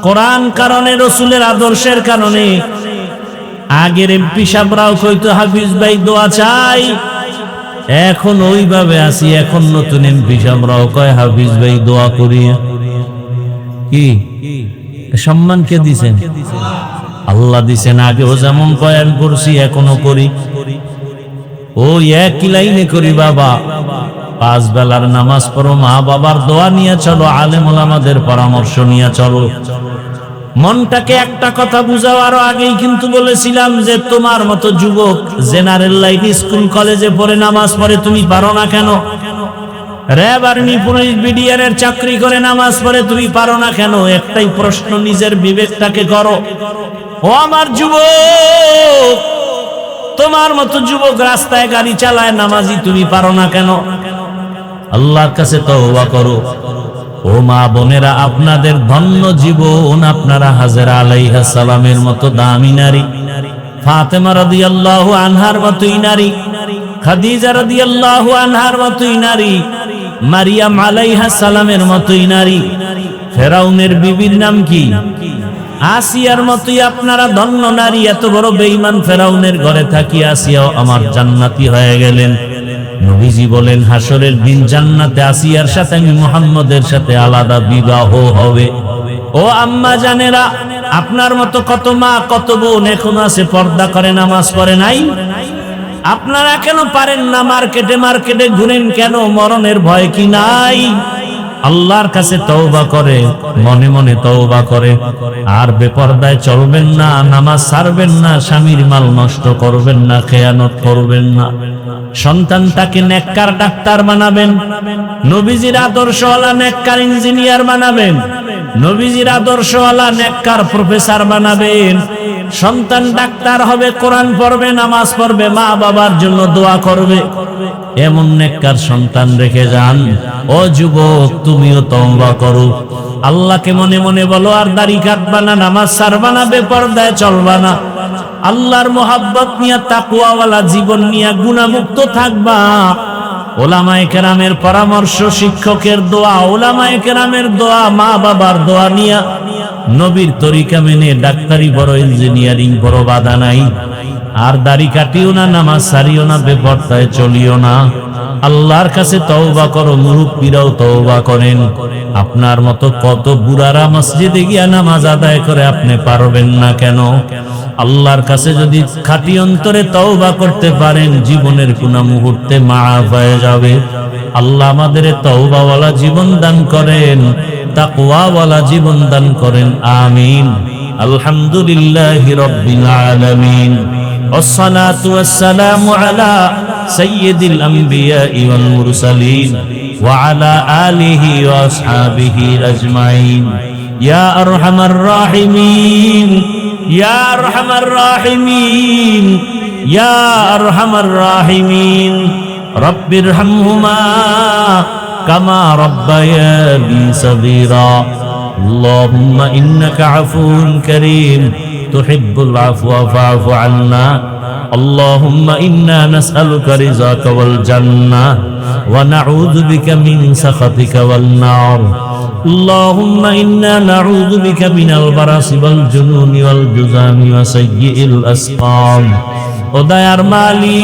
S1: কোরআন কারণে, রসুলের আদর্শের কারণে। আগের এমপি সাহেবরাও কইতো হাফিজ ভাই দোয়া চাই, এখন ওইভাবে আছি। এখন নতুন এমপি সাহেবরাও কয় হাফিজ ভাই দোয়া করি। কি সম্মান কে দিছেন? আল্লাহ দিছেন। আগেও যেমন বয়ান করছি এখনো করি, ওই একই লাইনে করি। বাবা 5 বেলার নামাজ পড়ো, মা বাবার দোয়া নিয়ে চলো, আলেম ওলামাদের পরামর্শ নিয়ে চলো। মনটাকে একটা কথা বুঝাও। আরো আগেই কিন্তু বলেছিলাম যে তোমার মতো যুবক জেনারেল লাইন, স্কুল কলেজে পড়ে নামাজ পড়ে, তুমি পারো না কেন? র্যাব, আর্মি, পুলিশ, বিডিআর এর চাকরি করে নামাজ পড়ে, তুমি পারো না কেন? একটাই প্রশ্ন, নিজের বিবেকটাকে করো। ও আমার যুবক, তোমার মতো যুবক রাস্তায় গাড়ি চালায়, নামাজি, তুমি পারো না কেন? আল্লাহর কাছে তওবা করো। ও মা বোনেরা, আপনাদের ধন্য জীবন। আপনারা হাজেরা আলাইহিস সালামের মতো দামি নারী, ফাতেমা রাদিয়াল্লাহু আনহার মতোই নারী, খাদিজা রাদিয়াল্লাহু আনহার মতোই নারী, মারিয়াম আলাইহিস সালামের মতোই নারী, ফেরাউনের বিবির নাম কি? আসিয়ার মতোই আপনারা ধন্য নারী। এত বড় বেঈমান ফেরাউনের ঘরে থাকি আসিয়াও আমার জান্নাতি হয়ে গেলেন। নবীজি বলেন হাসরের দিন জান্নাতে আসিয়ার সাথে আমি মুহাম্মদের সাথে আলাদা বিবাহ হবে। ও আম্মা জানেরা, আপনার মতো কত মা, কত বোন এখনো আছে পর্দা করে নামাজ পড়ে নাই। আপনারা কেন পারেন না? মার্কেটে মার্কেটে ঘুরেন কেন? মরণের ভয় কি নাই? আল্লাহর কাছে তওবা করে, মনে মনে তওবা করে। আর বেপরদায় চলবেন না, নামাজ ছাড়বেন না, স্বামীর মাল নষ্ট করবেন না, খেয়ানত করবেন না। সন্তানটাকে নেককার ডাক্তার বানাবেন, নবীজির আদর্শওয়ালা নেককার ইঞ্জিনিয়ার বানাবেন, নবীজির আদর্শওয়ালা নেককার প্রফেসর বানাবেন। সন্তান ডাক্তার হবে, কোরআন পড়বে, নামাজ পড়বে, মা বাবার জন্য দোয়া করবে। এমন নেককার সন্তান রেখে যান। ও যুবক, তুমিও তওবা করো, আল্লাহকে মনে মনে বলো। আর দাড়ি কাটবা না, নামাজ ছাড়বা না, বেপরদায় চলবা না। আল্লাহর মোহাব্বত নিয়ে তাকওয়াওয়ালা জীবন নিয়ে গুনাহমুক্ত থাকবা। ওলামায়ে কেরামের পরামর্শ, শিক্ষকের দোয়া, ওলামায়ে কেরামের দোয়া, মা বাবার দোয়া নিয়া নবীর তরিকা মেনে ডাক্তারি বড়, ইঞ্জিনিয়ারিং বড়, বাধা নাই। আর দাড়ি কাটিও না, নামাজ সারিও না, বেপরদায় চলিও না। আল্লাহর কাছে তওবা করো, মুরব্বীরাও তওবা করেন। আপনার মতো কত বুড়ারা মসজিদে গিয়া নামাজ আদায় করে, আপনি পারবেন না কেন? আল্লাহর কাছে যদি খাঁটি অন্তরে তওবা করতে পারেন, জীবনের কোন মুহূর্তে মাফ হয়ে যাবে। আল্লাহ আমাদের তওবাওয়ালা জীবন দান করেন, তাকওয়াওয়ালা জীবন দান করেন, আমিন। আলহামদুলিল্লাহি রাব্বিল আলামিন। والصلاة والسلام على سيد الأنبياء والمرسلين وعلى آله وأصحابه أجمعين يا أرحم الراحمين يا أرحم الراحمين يا أرحم الراحمين رب ارحمهما كما ربياني صغيرا اللهم إنك عفو كريم تحب العفو فاعف عنا اللهم إنا نسألك رضاك والجنة ونعوذ بك من سخطك والنار اللهم إنا نعوذ بك من البرص والجنون والجذام وسيء الأسقام وديار مالي